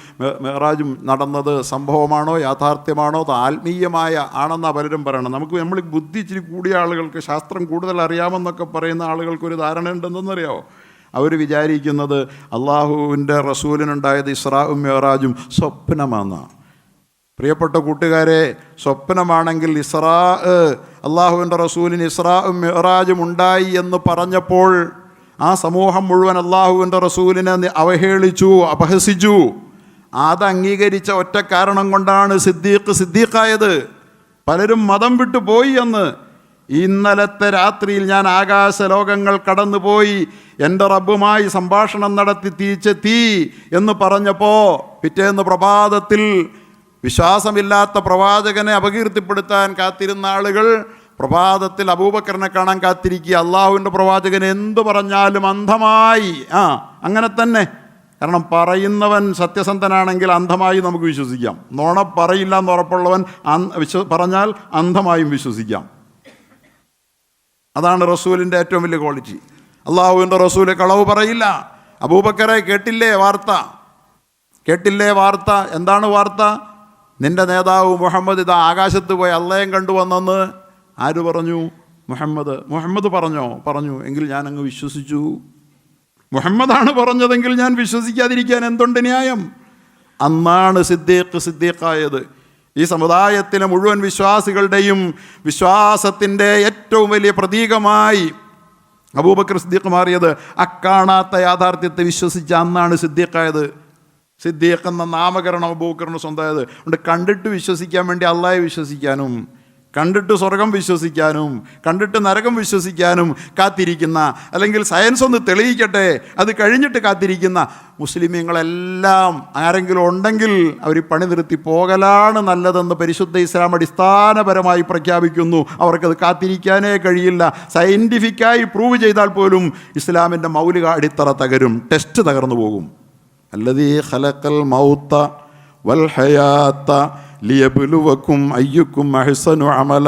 മെഹ്റാജും നടന്നത് സംഭവമാണോ യാഥാർത്ഥ്യമാണോ അത് ആത്മീയമായ ആണെന്നാണ് പലരും പറയണം. നമ്മൾ ബുദ്ധി ഇച്ചിരി കൂടിയ ആളുകൾക്ക്, ശാസ്ത്രം കൂടുതൽ അറിയാമെന്നൊക്കെ പറയുന്ന ആളുകൾക്കൊരു ധാരണ ഉണ്ടെന്നറിയാമോ? അവർ വിചാരിക്കുന്നത് അള്ളാഹുവിൻ്റെ റസൂലിനുണ്ടായത് ഇസ്രാഉം മെഹ്റാജും സ്വപ്നമാണെന്നാണ്. പ്രിയപ്പെട്ട കൂട്ടുകാരെ, സ്വപ്നമാണെങ്കിൽ അള്ളാഹുവിൻ്റെ റസൂലിന് ഇസ്രാഉം മെഹ്റാജും ഉണ്ടായി എന്ന് പറഞ്ഞപ്പോൾ ആ സമൂഹം മുഴുവൻ അള്ളാഹുവിൻ്റെ റസൂലിനെ അവഹേളിച്ചു, അപഹസിച്ചു. അത് അംഗീകരിച്ച ഒറ്റ കാരണം കൊണ്ടാണ് സിദ്ദീഖായത്. പലരും മതം വിട്ടു പോയി എന്ന്. ഇന്നലത്തെ രാത്രിയിൽ ഞാൻ ആകാശലോകങ്ങൾ കടന്നുപോയി എൻ്റെ റബ്ബുമായി സംഭാഷണം നടത്തി തിരിച്ചെത്തി എന്ന് പറഞ്ഞപ്പോൾ പിറ്റേന്ന് പ്രഭാതത്തിൽ വിശ്വാസമില്ലാത്ത പ്രവാചകനെ അപകീർത്തിപ്പെടുത്താൻ കാത്തിരുന്ന ആളുകൾ പ്രഭാതത്തിൽ അബൂബക്കറിനെ കാണാൻ കാത്തിരിക്കുക. അള്ളാഹുവിൻ്റെ പ്രവാചകൻ എന്തു പറഞ്ഞാലും അന്ധമായി. അങ്ങനെ തന്നെ. കാരണം പറയുന്നവൻ സത്യസന്ധനാണെങ്കിൽ അന്ധമായി നമുക്ക് വിശ്വസിക്കാം. നുണ പറയില്ല എന്ന് ഉറപ്പുള്ളവൻ പറഞ്ഞാൽ അന്ധമായും വിശ്വസിക്കാം. അതാണ് റസൂലിൻ്റെ ഏറ്റവും വലിയ ക്വാളിറ്റി. അള്ളാഹുവിൻ്റെ റസൂല് കളവ് പറയില്ല. അബൂബക്കറെ കേട്ടില്ലേ വാർത്ത? എന്താണ് വാർത്ത? നിന്റെ നേതാവ് മുഹമ്മദ് ഇതാ ആകാശത്ത് പോയി അള്ളയും കണ്ടുവന്നെന്ന് ആര് പറഞ്ഞു? മുഹമ്മദ് പറഞ്ഞു എങ്കിൽ ഞാൻ അങ്ങ് വിശ്വസിച്ചു. മുഹമ്മദാണ് പറഞ്ഞതെങ്കിൽ ഞാൻ വിശ്വസിക്കാതിരിക്കാൻ എന്തുണ്ട് ന്യായം? അന്നാണ് സിദ്ദീഖായത്. ഈ സമുദായത്തിലെ മുഴുവൻ വിശ്വാസികളുടെയും വിശ്വാസത്തിൻ്റെ ഏറ്റവും വലിയ പ്രതീകമായി അബൂബക്കർ സിദ്ദീഖ് മാറിയത്. അക്കാണാത്ത യാഥാർത്ഥ്യത്തെ വിശ്വസിച്ച അന്നാണ് സിദ്ദീഖായത്. സിദ്ദീഖ് എന്ന നാമകരണം അബൂബക്കറിന് സ്വന്തമായത്. അതുകൊണ്ട് കണ്ടിട്ട് വിശ്വസിക്കാൻ വേണ്ടി അള്ളാഹയെ വിശ്വസിക്കാനും, കണ്ടിട്ട് സ്വർഗം വിശ്വസിക്കാനും, കണ്ടിട്ട് നരകം വിശ്വസിക്കാനും കാത്തിരിക്കുന്ന, അല്ലെങ്കിൽ സയൻസ് ഒന്ന് തെളിയിക്കട്ടെ അത് കഴിഞ്ഞിട്ട് കാത്തിരിക്കുന്ന മുസ്ലിമീങ്ങളെല്ലാം ആരെങ്കിലും ഉണ്ടെങ്കിൽ അവർ പണി നിർത്തി പോകലാണ് നല്ലതെന്ന് പരിശുദ്ധ ഇസ്ലാം അടിസ്ഥാനപരമായി പ്രഖ്യാപിക്കുന്നു. അവർക്കത് കാത്തിരിക്കാനേ കഴിയില്ല. സയൻറ്റിഫിക്കായി പ്രൂവ് ചെയ്താൽ പോലും ഇസ്ലാമിൻ്റെ മൗലിക അടിത്തറ തകരും, ടെസ്റ്റ് തകർന്നു പോകും. അല്ലദീ ഖലഖൽ മൗത വൽ ഹയാത്ത ലിയബ്ലുവക്കും അയ്യുക്കും അഹ്സനു അമല.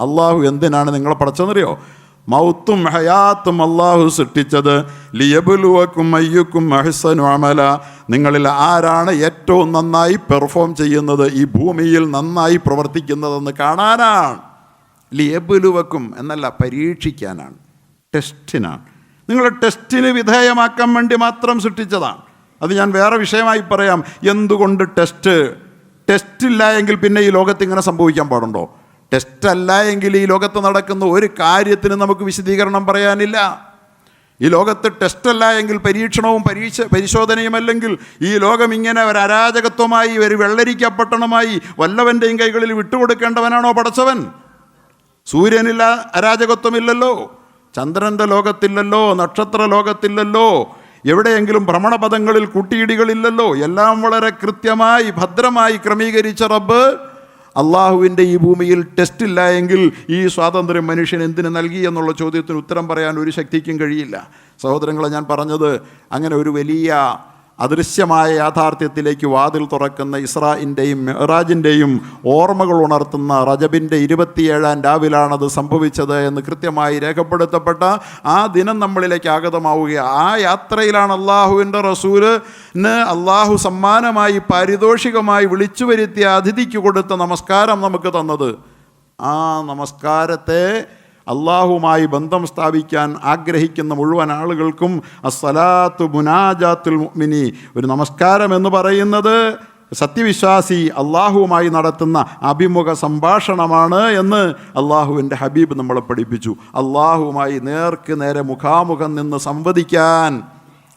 അള്ളാഹു എന്തിനാണ് നിങ്ങളെ പടച്ചതെന്നറിയോ? മൗത്തും ഹയാത്തും അള്ളാഹു സൃഷ്ടിച്ചത് ലിയബ്ലുവക്കും അയ്യുക്കും അഹ്സനു അമല, നിങ്ങളിൽ ആരാണ് ഏറ്റവും നന്നായി പെർഫോം ചെയ്യുന്നത്, ഈ ഭൂമിയിൽ നന്നായി പ്രവർത്തിക്കുന്നതെന്ന് കാണാനാണ്. ലിയബ്ലുവക്കും എന്നല്ല, പരീക്ഷിക്കാനാണ്, ടെസ്റ്റിനാണ്. നിങ്ങളെ ടെസ്റ്റിന് വിധേയമാക്കാൻ വേണ്ടി മാത്രം സൃഷ്ടിച്ചതാണ്. അത് ഞാൻ വേറെ വിഷയമായി പറയാം. എന്തുകൊണ്ട് ടെസ്റ്റില്ല എങ്കിൽ പിന്നെ ഈ ലോകത്ത് ഇങ്ങനെ സംഭവിക്കാൻ പാടുണ്ടോ? ടെസ്റ്റല്ല എങ്കിൽ ഈ ലോകത്ത് നടക്കുന്ന ഒരു കാര്യത്തിന് നമുക്ക് വിശദീകരണം പറയാനില്ല. ഈ ലോകത്ത് ടെസ്റ്റല്ല എങ്കിൽ പരീക്ഷണവും പരിശോധനയുമല്ലെങ്കിൽ ഈ ലോകം ഇങ്ങനെ ഒരു അരാജകത്വമായി, ഒരു വെള്ളരിക്കപ്പട്ടണമായി വല്ലവൻ്റെയും കൈകളിൽ വിട്ടുകൊടുക്കേണ്ടവനാണോ പടച്ചവൻ? സൂര്യനില്ല അരാജകത്വമില്ലല്ലോ, ചന്ദ്രൻ്റെ ലോകത്തില്ലല്ലോ, നക്ഷത്ര ലോകത്തില്ലല്ലോ, എവിടെയെങ്കിലും ഭ്രമണപഥങ്ങളിൽ കൂട്ടിയിടികളില്ലല്ലോ. എല്ലാം വളരെ കൃത്യമായി ഭദ്രമായി ക്രമീകരിച്ച റബ്ബ് അള്ളാഹുവിൻ്റെ ഈ ഭൂമിയിൽ ടെസ്റ്റില്ല എങ്കിൽ ഈ സ്വാതന്ത്ര്യം മനുഷ്യൻ എന്തിനു നൽകി എന്നുള്ള ചോദ്യത്തിന് ഉത്തരം പറയാൻ ഒരു ശക്തിക്കും കഴിയില്ല. സഹോദരങ്ങളെ, ഞാൻ പറഞ്ഞത് അങ്ങനെ ഒരു വലിയ അദൃശ്യമായ യാഥാർത്ഥ്യത്തിലേക്ക് വാതിൽ തുറക്കുന്ന ഇസ്രാഇൻ്റെയും മെഹ്റാജിൻ്റെയും ഓർമ്മകൾ ഉണർത്തുന്ന റജബിൻ്റെ 27-ാം രാവിലാണത് സംഭവിച്ചത് എന്ന് കൃത്യമായി രേഖപ്പെടുത്തപ്പെട്ട ആ ദിനം നമ്മളിലേക്ക് ആഗതമാവുകയാണ്. ആ യാത്രയിലാണ് അള്ളാഹുവിൻ്റെ റസൂലിന് അള്ളാഹു സമ്മാനമായി പാരിതോഷികമായി വിളിച്ചു വരുത്തിയ അതിഥിക്ക് കൊടുത്ത നമസ്കാരം നമുക്ക് തന്നത്. ആ നമസ്കാരത്തെ അള്ളാഹുമായി ബന്ധം സ്ഥാപിക്കാൻ ആഗ്രഹിക്കുന്ന മുഴുവൻ ആളുകൾക്കും അസ്സലാത്തു മുനാജാത്തുൽ മുഅ്മിനി, ഒരു നമസ്കാരം എന്ന് പറയുന്നത് സത്യവിശ്വാസി അള്ളാഹുവുമായി നടത്തുന്ന അഭിമുഖ സംഭാഷണമാണ് എന്ന് അള്ളാഹുവിൻ്റെ ഹബീബ് നമ്മളെ പഠിപ്പിച്ചു. അള്ളാഹുവുമായി നേർക്ക് നേരെ മുഖാമുഖം നിന്ന് സംവദിക്കാൻ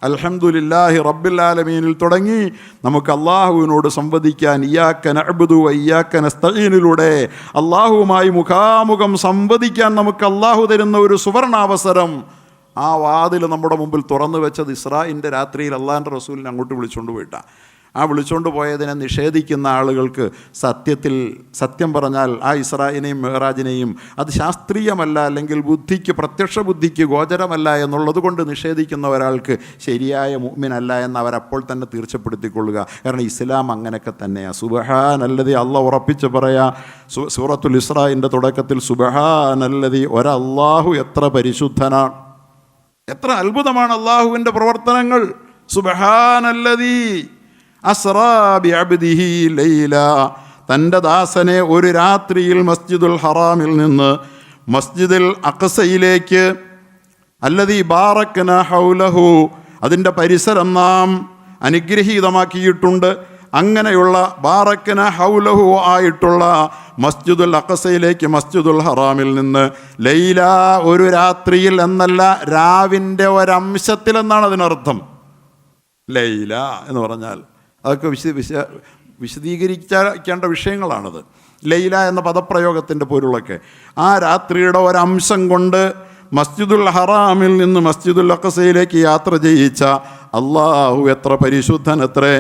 അൽഹംദുലില്ലാഹി റബ്ബിൽ ആലമീനിൽ തുടങ്ങി നമുക്ക് അള്ളാഹുവിനോട് സംവദിക്കാൻ ഇയ്യാക നഅ്ബുദു വ ഇയ്യാക നസ്തഈനിലൂടെ അള്ളാഹുവുമായി മുഖാമുഖം സംവദിക്കാൻ നമുക്ക് അള്ളാഹു തരുന്ന ഒരു സുവർണാവസരം. ആ വാതിൽ നമ്മുടെ മുമ്പിൽ തുറന്നു വെച്ചത് ഇസ്രാഇൻ്റെ രാത്രിയിൽ അള്ളാഹിൻ്റെ റസൂലിനെ അങ്ങോട്ട് വിളിച്ചുകൊണ്ട് പോയിട്ടാണ്. ആ വിളിച്ചുകൊണ്ട് പോയതിനെ നിഷേധിക്കുന്ന ആളുകൾക്ക് സത്യം പറഞ്ഞാൽ ആ ഇസ്രായിനെയും മെഹ്റാജിനെയും അത് ശാസ്ത്രീയമല്ല, അല്ലെങ്കിൽ പ്രത്യക്ഷ ബുദ്ധിക്ക് ഗോചരമല്ല എന്നുള്ളത് കൊണ്ട് നിഷേധിക്കുന്ന ഒരാൾക്ക് ശരിയായ മുഅ്മിനല്ല എന്ന് അവരപ്പോൾ തന്നെ തീർച്ചപ്പെടുത്തിക്കൊള്ളുക. കാരണം ഇസ്ലാം അങ്ങനെയൊക്കെ തന്നെയാണ്. സുബ്ഹാനല്ലദി, അള്ളാഹ് ഉറപ്പിച്ച് പറയാ സൂറത്തുൽ ഇസ്രാഇൻ്റെ തുടക്കത്തിൽ, സുബ്ഹാനല്ലദി, ഒരല്ലാഹു എത്ര പരിശുദ്ധനാണ്, എത്ര അത്ഭുതമാണ് അള്ളാഹുവിൻ്റെ പ്രവർത്തനങ്ങൾ. സുബ്ഹാനല്ലദി അസ്റാ ബിഅബ്ദിഹി ലൈല, തൻ്റെ ദാസനെ ഒരു രാത്രിയിൽ മസ്ജിദുൽ ഹറാമിൽ നിന്ന് മസ്ജിദുൽ അഖ്സയിലേക്ക്, അല്ലദീ ബാറക്നാ ഹൗലഹു, അതിൻ്റെ പരിസരം നാം അനുഗ്രഹീതമാക്കിയിട്ടുണ്ട്. അങ്ങനെയുള്ള ബാറക്നാ ഹൗലഹു ആയിട്ടുള്ള മസ്ജിദുൽ അഖ്സയിലേക്ക്, മസ്ജിദുൽ ഹറാമിൽ നിന്ന് ലൈല, ഒരു രാത്രിയിൽ എന്നല്ല, രാവിൻ്റെ ഒരംശത്തിൽ എന്നാണ് അതിനർത്ഥം. ലൈല എന്ന് പറഞ്ഞാൽ അതൊക്കെ വിശദീകരിക്കേണ്ട വിഷയങ്ങളാണത്. ലൈല എന്ന പദപ്രയോഗത്തിൻ്റെ പൊരുളൊക്കെ ആ രാത്രിയുടെ ഒരംശം കൊണ്ട് മസ്ജിദുൽ ഹറാമിൽ നിന്ന് മസ്ജിദുൽ അഖ്സയിലേക്ക് യാത്ര ചെയ്യിച്ച അല്ലാഹു എത്ര പരിശുദ്ധൻ എത്രേ.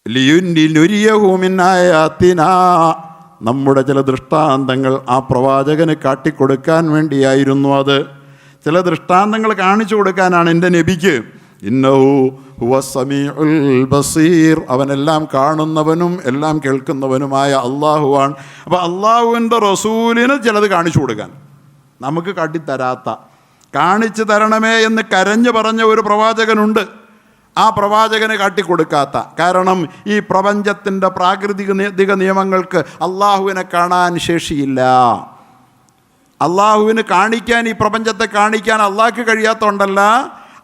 ലിയുരിയഹു മിൻ ആയാതിനാ, നമ്മുടെ ചില ദൃഷ്ടാന്തങ്ങൾ ആ പ്രവാചകന് കാട്ടിക്കൊടുക്കാൻ വേണ്ടിയായിരുന്നു അത്. ചില ദൃഷ്ടാന്തങ്ങൾ കാണിച്ചു കൊടുക്കാനാണ് എൻ്റെ നബിക്ക്. ഇന്നഹു ഹുവ സമീഉൽ ബസീർ, അവനെല്ലാം കാണുന്നവനും എല്ലാം കേൾക്കുന്നവനുമായ അള്ളാഹുവാണ്. അപ്പോൾ അള്ളാഹുവിൻ്റെ റസൂലിന് ചിലത് കാണിച്ചു കൊടുക്കാൻ, നമുക്ക് കാട്ടിത്തരാത്ത, കാണിച്ചു തരണമേ എന്ന് കരഞ്ഞു പറഞ്ഞ ഒരു പ്രവാചകനുണ്ട്. ആ പ്രവാചകന് കാട്ടിക്കൊടുക്കാത്ത, കാരണം ഈ പ്രപഞ്ചത്തിൻ്റെ പ്രാകൃതിക നിയമങ്ങൾക്ക് അള്ളാഹുവിനെ കാണാൻ ശേഷിയില്ല. അള്ളാഹുവിന് കാണിക്കാൻ, ഈ പ്രപഞ്ചത്തെ കാണിക്കാൻ അള്ളാഹ്ക്ക് കഴിയാത്തതുകൊണ്ടല്ല,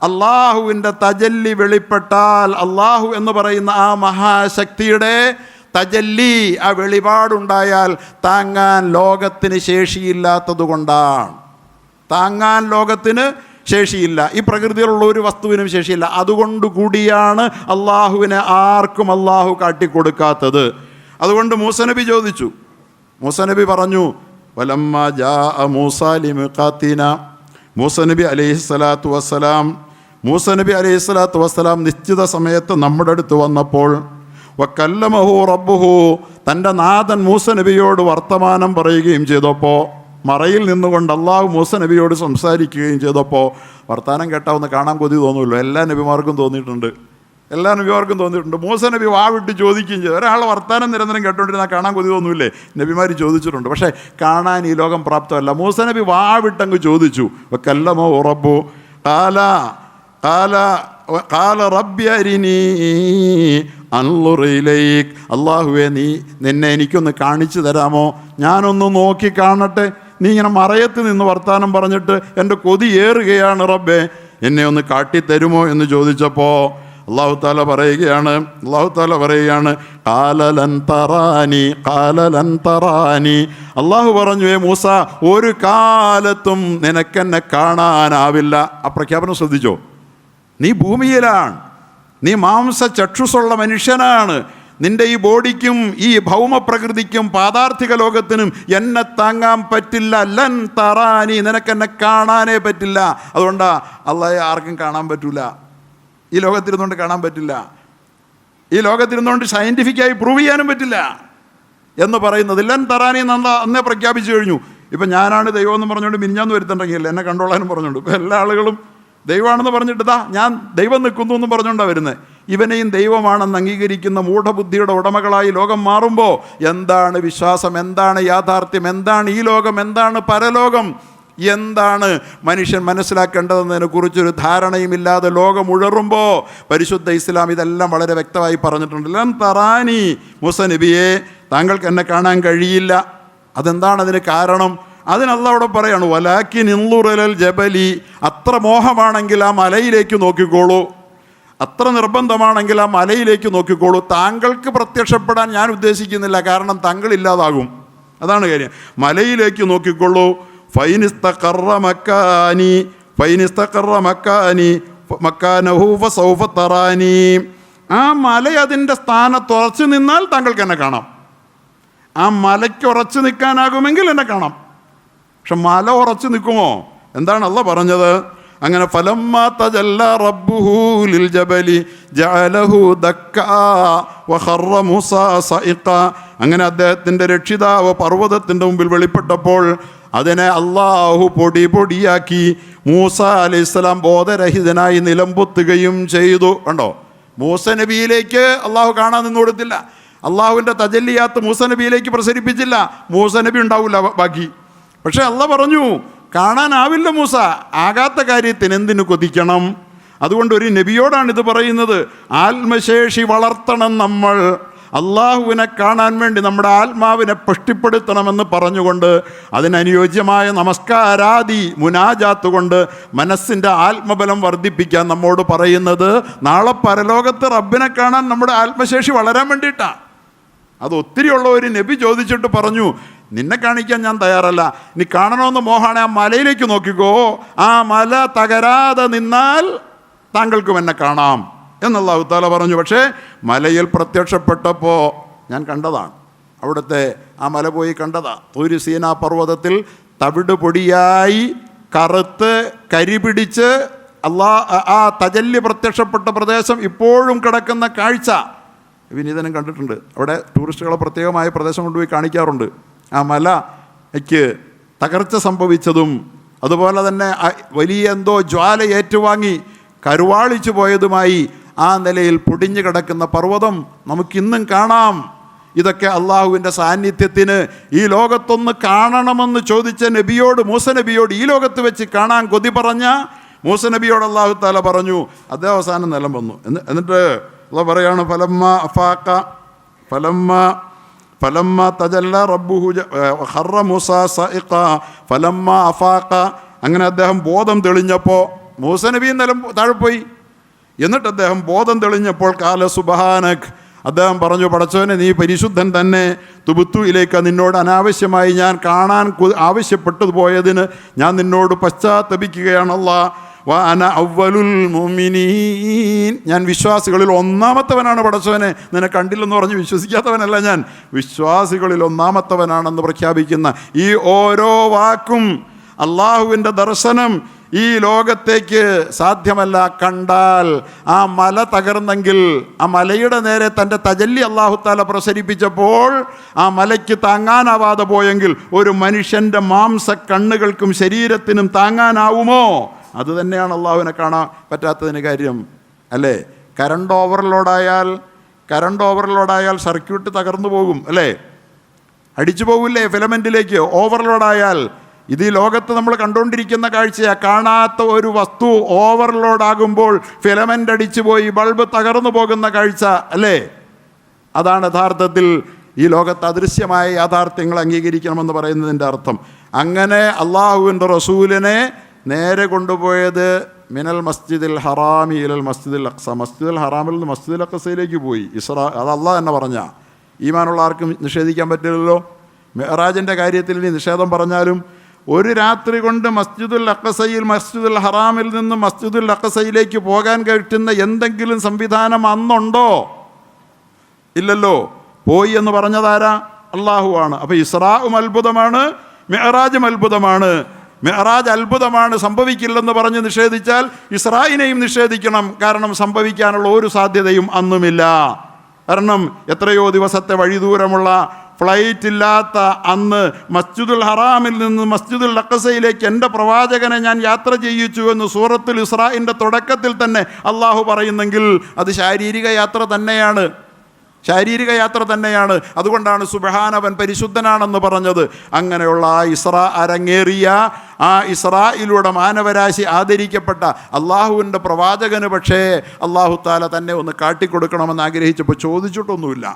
അള്ളാഹുവിൻ്റെ തജല്ലി വെളിപ്പെട്ടാൽ, അള്ളാഹു എന്ന് പറയുന്ന ആ മഹാശക്തിയുടെ തജല്ലി, ആ വെളിപാടുണ്ടായാൽ താങ്ങാൻ ലോകത്തിന് ശേഷിയില്ലാത്തത് കൊണ്ടാണ്. താങ്ങാൻ ലോകത്തിന് ശേഷിയില്ല, ഈ പ്രകൃതിയിലുള്ള ഒരു വസ്തുവിനും ശേഷിയില്ല. അതുകൊണ്ട് കൂടിയാണ് അള്ളാഹുവിനെ ആർക്കും അള്ളാഹു കാട്ടിക്കൊടുക്കാത്തത്. അതുകൊണ്ട് മൂസനബി ചോദിച്ചു, മൂസനബി പറഞ്ഞു, വലമ്മ ജാഅ മൂസാ ലിമിഖാത്തിനാ, മൂസനബി അലൈഹിസ്സലാത്തു വസ്സലാം നിശ്ചിത സമയത്ത് നമ്മുടെ അടുത്ത് വന്നപ്പോൾ, വക്കല്ലമഹു റബ്ബുഹു, തൻ്റെ നാഥൻ മൂസനബിയോട് വർത്തമാനം പറയുകയും ചെയ്തപ്പോൾ, മറയിൽ നിന്നുകൊണ്ട് അള്ളാഹു മൂസനബിയോട് സംസാരിക്കുകയും ചെയ്തപ്പോൾ, വർത്തമാനം കേട്ടാവുന്ന കാണാൻ കൊതി തോന്നുമല്ലോ, എല്ലാ നബിമാർക്കും തോന്നിയിട്ടുണ്ട്. മൂസനബി വാവിട്ട് ചോദിക്കുകയും ചെയ്തു. ഒരാളെ വർത്തമാനം നിരന്തരം കേട്ടോണ്ടിരുന്നാൽ കാണാൻ കൊതി തോന്നൂല്ലേ? നബിമാർ ചോദിച്ചിട്ടുണ്ട്, പക്ഷേ കാണാൻ ഈ ലോകം പ്രാപ്തമല്ല. മൂസനബി വാവിട്ടങ്ങ് ചോദിച്ചു, കല്ലമോ റബ്ബു ഖാല റബ്ബി അരിനീ അൻളുർ ഇലൈക്, അല്ലാഹുവേ നിന്നെ എനിക്കൊന്ന് കാണിച്ചു തരാമോ, ഞാനൊന്ന് നോക്കി കാണട്ടെ. നീ ഇങ്ങനെ മറയത്ത് നിന്ന് വർത്താനം പറഞ്ഞിട്ട് എൻ്റെ കൊതി ഏറുകയാണ് റബ്ബേ, എന്നെ ഒന്ന് കാട്ടിത്തരുമോ എന്ന് ചോദിച്ചപ്പോൾ അല്ലാഹു തആല പറയുകയാണ് ഖാലലൻ തറാനി, അല്ലാഹു പറഞ്ഞു, മൂസ, ഒരു കാലത്തും നിനക്കെന്നെ കാണാനാവില്ല. ആ പ്രഖ്യാപനം ശ്രദ്ധിച്ചോ? നീ ഭൂമിയിലാണ്, നീ മാംസചക്ഷുസുള്ള മനുഷ്യനാണ്, നിന്റെ ഈ ബോഡിക്കും ഈ ഭൗമപ്രകൃതിക്കും പാദാർത്ഥിക ലോകത്തിനും എന്നെ താങ്ങാൻ പറ്റില്ല. ലൻ തറാനി, നിനക്കെന്നെ കാണാനേ പറ്റില്ല. അതുകൊണ്ടാ അള്ളാഹെ ആർക്കും കാണാൻ പറ്റില്ല, ഈ ലോകത്തിരുന്നുകൊണ്ട് കാണാൻ പറ്റില്ല, ഈ ലോകത്തിരുന്നുകൊണ്ട് സയൻറ്റിഫിക്കായി പ്രൂവ് ചെയ്യാനും പറ്റില്ല എന്ന് പറയുന്നത്. ലൻ തറാനി അന്നേ പ്രഖ്യാപിച്ചു കഴിഞ്ഞു. ഇപ്പം ഞാനാണ് ദൈവം എന്ന് പറഞ്ഞുകൊണ്ട് മിനിഞ്ഞാന്ന് വരുത്തുണ്ടെങ്കിലല്ല, എന്നെ കണ്ടോളാനും പറഞ്ഞുകൊണ്ട് ഇപ്പം എല്ലാ ആളുകളും ദൈവമാണെന്ന് പറഞ്ഞിട്ട് ഞാൻ ദൈവം നിൽക്കുന്നു എന്നും പറഞ്ഞുകൊണ്ടാണ് വരുന്നത്. ഇവനെയും ദൈവമാണെന്ന് അംഗീകരിക്കുന്ന മൂഢബുദ്ധിയുടെ ഉടമകളായി ലോകം മാറുമ്പോൾ എന്താണ് വിശ്വാസം, എന്താണ് യാഥാർത്ഥ്യം, എന്താണ് ഈ ലോകം, എന്താണ് പരലോകം, എന്താണ് മനുഷ്യൻ മനസ്സിലാക്കേണ്ടതെന്നതിനെ കുറിച്ചൊരു ധാരണയുമില്ലാതെ ലോകം ഉഴറുമ്പോൾ പരിശുദ്ധ ഇസ്ലാം ഇതെല്ലാം വളരെ വ്യക്തമായി പറഞ്ഞിട്ടുണ്ട്. ലൻ തറാനി, മൂസ നബിയെ, താങ്കൾക്ക് എന്നെ കാണാൻ കഴിയില്ല. അതെന്താണ് അതിന് കാരണം? അതിനല്ല അവിടെ പറയാണ്, വലാക്കിൻ ഇൻളുർ ഇലൽ ജബലി, അത്ര മോഹമാണെങ്കിൽ ആ മലയിലേക്ക് നോക്കിക്കോളൂ, അത്ര നിർബന്ധമാണെങ്കിൽ ആ മലയിലേക്ക് നോക്കിക്കോളൂ. താങ്കൾക്ക് പ്രത്യക്ഷപ്പെടാൻ ഞാൻ ഉദ്ദേശിക്കുന്നില്ല, കാരണം താങ്കളില്ലാതാകും, അതാണ് കാര്യം. മലയിലേക്ക് നോക്കിക്കൊള്ളൂ. ഫൈനിസ്തഖറ മക്കാനഹു ഫസൗഫ തറാനി, ആ മല അതിൻ്റെ സ്ഥാനത്ത് ഉറച്ചു നിന്നാൽ താങ്കൾക്ക് എന്നെ കാണാം. ആ മലയ്ക്ക് ഉറച്ചു നിൽക്കാനാകുമെങ്കിൽ എന്നെ കാണാം. പക്ഷെ മല ഉറച്ചു നിൽക്കുമോ? എന്താണ് അല്ലാഹ് പറഞ്ഞത്? അങ്ങനെ ഫലമ്മാ തജല്ല റബ്ബുഹു ലിൽ ജബലി ജഅലഹു ദക്കാ വഖറ മൂസ സഇഖ. അങ്ങനെ അദ്ദേഹത്തിൻ്റെ രക്ഷിതാവ് പർവ്വതത്തിൻ്റെ മുമ്പിൽ വെളിപ്പെട്ടപ്പോൾ അതിനെ അള്ളാഹു പൊടി പൊടിയാക്കി മൂസ അലൈഹിസ്സലാം ബോധരഹിതനായി നിലംപൊത്തുകയും ചെയ്തു. കണ്ടോ, മൂസ നബിയിലേക്ക് അള്ളാഹു കാണാൻ നിന്ന് കൊടുത്തില്ല. അള്ളാഹുവിൻ്റെ തജല്ലിയാത്ത് മൂസ നബിയിലേക്ക് പ്രസരിപ്പിച്ചില്ല. മൂസ നബി ഉണ്ടാവില്ല ബാക്കി. പക്ഷേ അള്ളാഹ് പറഞ്ഞു, കാണാനാവില്ല മൂസ, ആകാത്ത കാര്യത്തിന് എന്തിനു കൊതിക്കണം? അതുകൊണ്ട് ഒരു നബിയോടാണ് ഇത് പറയുന്നത്. ആത്മശേഷി വളർത്തണം നമ്മൾ. അള്ളാഹുവിനെ കാണാൻ വേണ്ടി നമ്മുടെ ആത്മാവിനെ പുഷ്ടിപ്പെടുത്തണമെന്ന് പറഞ്ഞുകൊണ്ട് അതിനനുയോജ്യമായ നമസ്കാരാദി മുനാജാത്ത് കൊണ്ട് മനസ്സിൻ്റെ ആത്മബലം വർദ്ധിപ്പിക്കാൻ നമ്മോട് പറയുന്നത് നാളെ പരലോകത്ത് റബ്ബിനെ കാണാൻ നമ്മുടെ ആത്മശേഷി വളരാൻ വേണ്ടിയിട്ടാണ്. അത് ഒത്തിരിയുള്ള ഒരു നബി ചോദിച്ചിട്ട് പറഞ്ഞു, നിന്നെ കാണിക്കാൻ ഞാൻ തയ്യാറല്ല, നീ കാണണമെന്ന് മോഹാണ്, ആ മലയിലേക്ക് നോക്കിക്കോ, ആ മല തകരാതെ നിന്നാൽ താങ്കൾക്കും എന്നെ കാണാം എന്നുള്ള അല്ലാഹു തആല പറഞ്ഞു. പക്ഷേ മലയിൽ പ്രത്യക്ഷപ്പെട്ടപ്പോൾ ഞാൻ കണ്ടതാണ്, അവിടുത്തെ ആ മല പോയി കണ്ടതാണ്. തൂര് സീനാ പർവ്വതത്തിൽ തവിട് പൊടിയായി കറുത്ത് കരിപിടിച്ച് ആ തജല്ലി പ്രത്യക്ഷപ്പെട്ട പ്രദേശം ഇപ്പോഴും കിടക്കുന്ന കാഴ്ച വിനീതനും കണ്ടിട്ടുണ്ട്. അവിടെ ടൂറിസ്റ്റുകളെ പ്രത്യേകമായ പ്രദേശം കൊണ്ടുപോയി കാണിക്കാറുണ്ട്. ആ മലയ്ക്ക് തകർച്ച സംഭവിച്ചതും അതുപോലെ തന്നെ വലിയ എന്തോ ജ്വാല ഏറ്റുവാങ്ങി കരുവാളിച്ചു പോയതുമായി ആ നിലയിൽ പൊടിഞ്ഞു കിടക്കുന്ന പർവ്വതം നമുക്കിന്നും കാണാം. ഇതൊക്കെ അള്ളാഹുവിൻ്റെ സാന്നിധ്യത്തിന് ഈ ലോകത്തൊന്ന് കാണണമെന്ന് ചോദിച്ച നബിയോട്, മൂസ നബിയോട്, ഈ ലോകത്ത് വെച്ച് കാണാൻ കൊതി പറഞ്ഞ മൂസ നബിയോട് അല്ലാഹു തആല പറഞ്ഞു. അദ്ദേഹം അവസാനം നിലം വന്നു. എന്നിട്ട് അല്ലാഹു പറയാണ്, ഫലമ്മ തജല്ല റബ്ബുഹു ഖറ മൂസ സഇഖ ഫലമ്മ അഫാഖ. അങ്ങനെ അദ്ദേഹം ബോധം തെളിഞ്ഞപ്പോൾ മൂസ നബിയും നിലം താഴെ പോയി. എന്നിട്ട് അദ്ദേഹം ബോധം തെളിഞ്ഞപ്പോൾ കാല സുബ്ഹാനക്, അദ്ദേഹം പറഞ്ഞു, പടച്ചവനെ നീ പരിശുദ്ധൻ തന്നെ, തുബുത്തു ഇലേക്ക്, നിന്നോട് അനാവശ്യമായി ഞാൻ കാണാൻ ആവശ്യപ്പെട്ടു പോയതിന് ഞാൻ നിന്നോട് പശ്ചാത്തപിക്കുകയാണല്ലാ. വഅന അവ്വലുൽ മുഅ്മിനീൻ, ഞാൻ വിശ്വാസികളിൽ ഒന്നാമത്തവനാണ് പടച്ചവനെ, നിന്നെ കണ്ടില്ലെന്ന് പറഞ്ഞ് വിശ്വസിക്കാത്തവനല്ല ഞാൻ, വിശ്വാസികളിൽ ഒന്നാമത്തവനാണെന്ന് പ്രഖ്യാപിക്കുന്ന ഈ ഓരോ വാക്കും അള്ളാഹുവിൻ്റെ ദർശനം ഈ ലോകത്തേക്ക് സാധ്യമല്ല. കണ്ടാൽ ആ മല തകർന്നെങ്കിൽ ആ മലയുടെ നേരെ തൻ്റെ തജല്ലി അല്ലാഹു തആല പ്രസരിപ്പിച്ചപ്പോൾ ആ മലയ്ക്ക് താങ്ങാനാവാതെ പോയെങ്കിൽ ഒരു മനുഷ്യൻ്റെ മാംസ കണ്ണുകൾക്കും ശരീരത്തിനും താങ്ങാനാവുമോ? അത് തന്നെയാണ് അള്ളാഹുവിനെ കാണാൻ പറ്റാത്തതിന് കാര്യം, അല്ലേ? കറണ്ട് ഓവർലോഡായാൽ സർക്യൂട്ട് തകർന്നു പോകും, അല്ലേ? അടിച്ചു പോകില്ലേ ഫിലമെൻറ്റിലേക്ക് ഓവർലോഡായാൽ? ഇത് ഈ ലോകത്ത് നമ്മൾ കണ്ടുകൊണ്ടിരിക്കുന്ന കാഴ്ചയാണ്. കാണാത്ത ഒരു വസ്തു ഓവർലോഡാകുമ്പോൾ ഫിലമെൻ്റ് അടിച്ചു പോയി ബൾബ് തകർന്നു പോകുന്ന കാഴ്ച, അല്ലേ? അതാണ് യഥാർത്ഥത്തിൽ ഈ ലോകത്ത് അദൃശ്യമായ യാഥാർത്ഥ്യങ്ങൾ അംഗീകരിക്കണമെന്ന് പറയുന്നതിൻ്റെ അർത്ഥം. അങ്ങനെ അള്ളാഹുവിൻ്റെ റസൂലിനെ നേരെ കൊണ്ടുപോയത് മിനൽ മസ്ജിദിൽ ഹറാമി ഇലൽ മസ്ജിദിൽ അഖ്സ, മസ്ജിദുൽ ഹറാമിൽ നിന്ന് മസ്ജിദുൽ അഖ്സയിലേക്ക് പോയി. അത് അള്ളാഹ് തന്നെ പറഞ്ഞ, ഈമാനുള്ള ആർക്കും നിഷേധിക്കാൻ പറ്റില്ലല്ലോ. മെഹറാജിൻ്റെ കാര്യത്തിൽ ഇനി നിഷേധം പറഞ്ഞാലും ഒരു രാത്രി കൊണ്ട് മസ്ജിദുൽ ഹറാമിൽ നിന്ന് മസ്ജിദുൽ അഖ്സയിലേക്ക് പോകാൻ പറ്റുന്ന എന്തെങ്കിലും സംവിധാനം അന്നുണ്ടോ? ഇല്ലല്ലോ. പോയി എന്ന് പറഞ്ഞതാരാ? അള്ളാഹുവാണ്. അപ്പോൾ ഇസ്രാഉം അത്ഭുതമാണ്, മെഹറാജും അത്ഭുതമാണ്. മെഹറാജ് അത്ഭുതമാണ്, സംഭവിക്കില്ലെന്ന് പറഞ്ഞ് നിഷേധിച്ചാൽ ഇസ്രായിനെയും നിഷേധിക്കണം. കാരണം സംഭവിക്കാനുള്ള ഒരു സാധ്യതയും അന്നുമില്ല. കാരണം എത്രയോ ദിവസത്തെ വഴി ദൂരമുള്ള ഫ്ലൈറ്റ് ഇല്ലാത്ത അന്ന് മസ്ജിദുൽ ഹറാമിൽ നിന്ന് മസ്ജിദുൽ അഖ്സയിലേക്ക് എൻ്റെ പ്രവാചകനെ ഞാൻ യാത്ര ചെയ്യിച്ചു എന്ന് സൂറത്തുൽ ഇസ്രാഇൻ്റെ തുടക്കത്തിൽ തന്നെ അള്ളാഹു പറയുന്നെങ്കിൽ അത് ശാരീരിക യാത്ര തന്നെയാണ്. അതുകൊണ്ടാണ് സുബ്ഹാനവൻ പരിശുദ്ധനാണെന്ന് പറഞ്ഞത്. അങ്ങനെയുള്ള ആ ഇസ്രാ അരങ്ങേറിയ ആ ഇസ്രായിലൂടെ മാനവരാശി ആദരിക്കപ്പെട്ട അള്ളാഹുവിൻ്റെ പ്രവാചകന് പക്ഷേ അള്ളാഹു താല തന്നെ ഒന്ന് കാട്ടിക്കൊടുക്കണമെന്ന് ആഗ്രഹിച്ചപ്പോൾ ചോദിച്ചിട്ടൊന്നുമില്ല.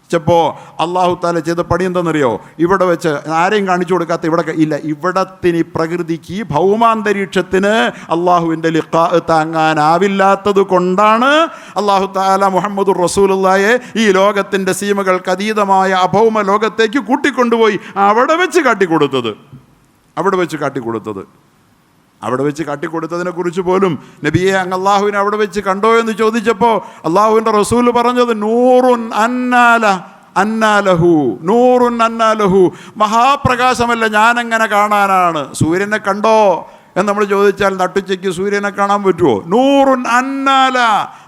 പ്പോൾ അള്ളാഹു താല ചെയ്ത പണി എന്താണെന്നറിയോ? ഇവിടെ വെച്ച് ആരെയും കാണിച്ചു കൊടുക്കാത്ത ഇവിടെ ഇല്ല, ഇവിടത്തിന് പ്രകൃതിക്ക് ഭൗമാന്തരീക്ഷത്തിന് അള്ളാഹുവിൻ്റെ ലിഖാ താങ്ങാനാവില്ലാത്തത് കൊണ്ടാണ് അള്ളാഹു താല മുഹമ്മദുർ റസൂലുള്ളാഹിയെ ഈ ലോകത്തിൻ്റെ സീമകൾക്ക് അതീതമായ അഭൗമ ലോകത്തേക്ക് കൂട്ടിക്കൊണ്ടുപോയി അവിടെ വെച്ച് കാട്ടിക്കൊടുത്തതിനെ കുറിച്ച് പോലും നബിയെ അങ്ങ് അള്ളാഹുവിനെ അവിടെ വെച്ച് കണ്ടോ എന്ന് ചോദിച്ചപ്പോൾ അള്ളാഹുവിൻ്റെ റസൂൽ പറഞ്ഞത് നൂറുൻ അന്നാലഹു, മഹാപ്രകാശമല്ല, ഞാനെങ്ങനെ കാണാനാണ്? സൂര്യനെ കണ്ടോ? എന്ന് നമ്മൾ ചോദിച്ചാൽ നട്ടുച്ചയ്ക്ക് സൂര്യനെ കാണാൻ പറ്റുമോ? നൂറുൻ അന്നാല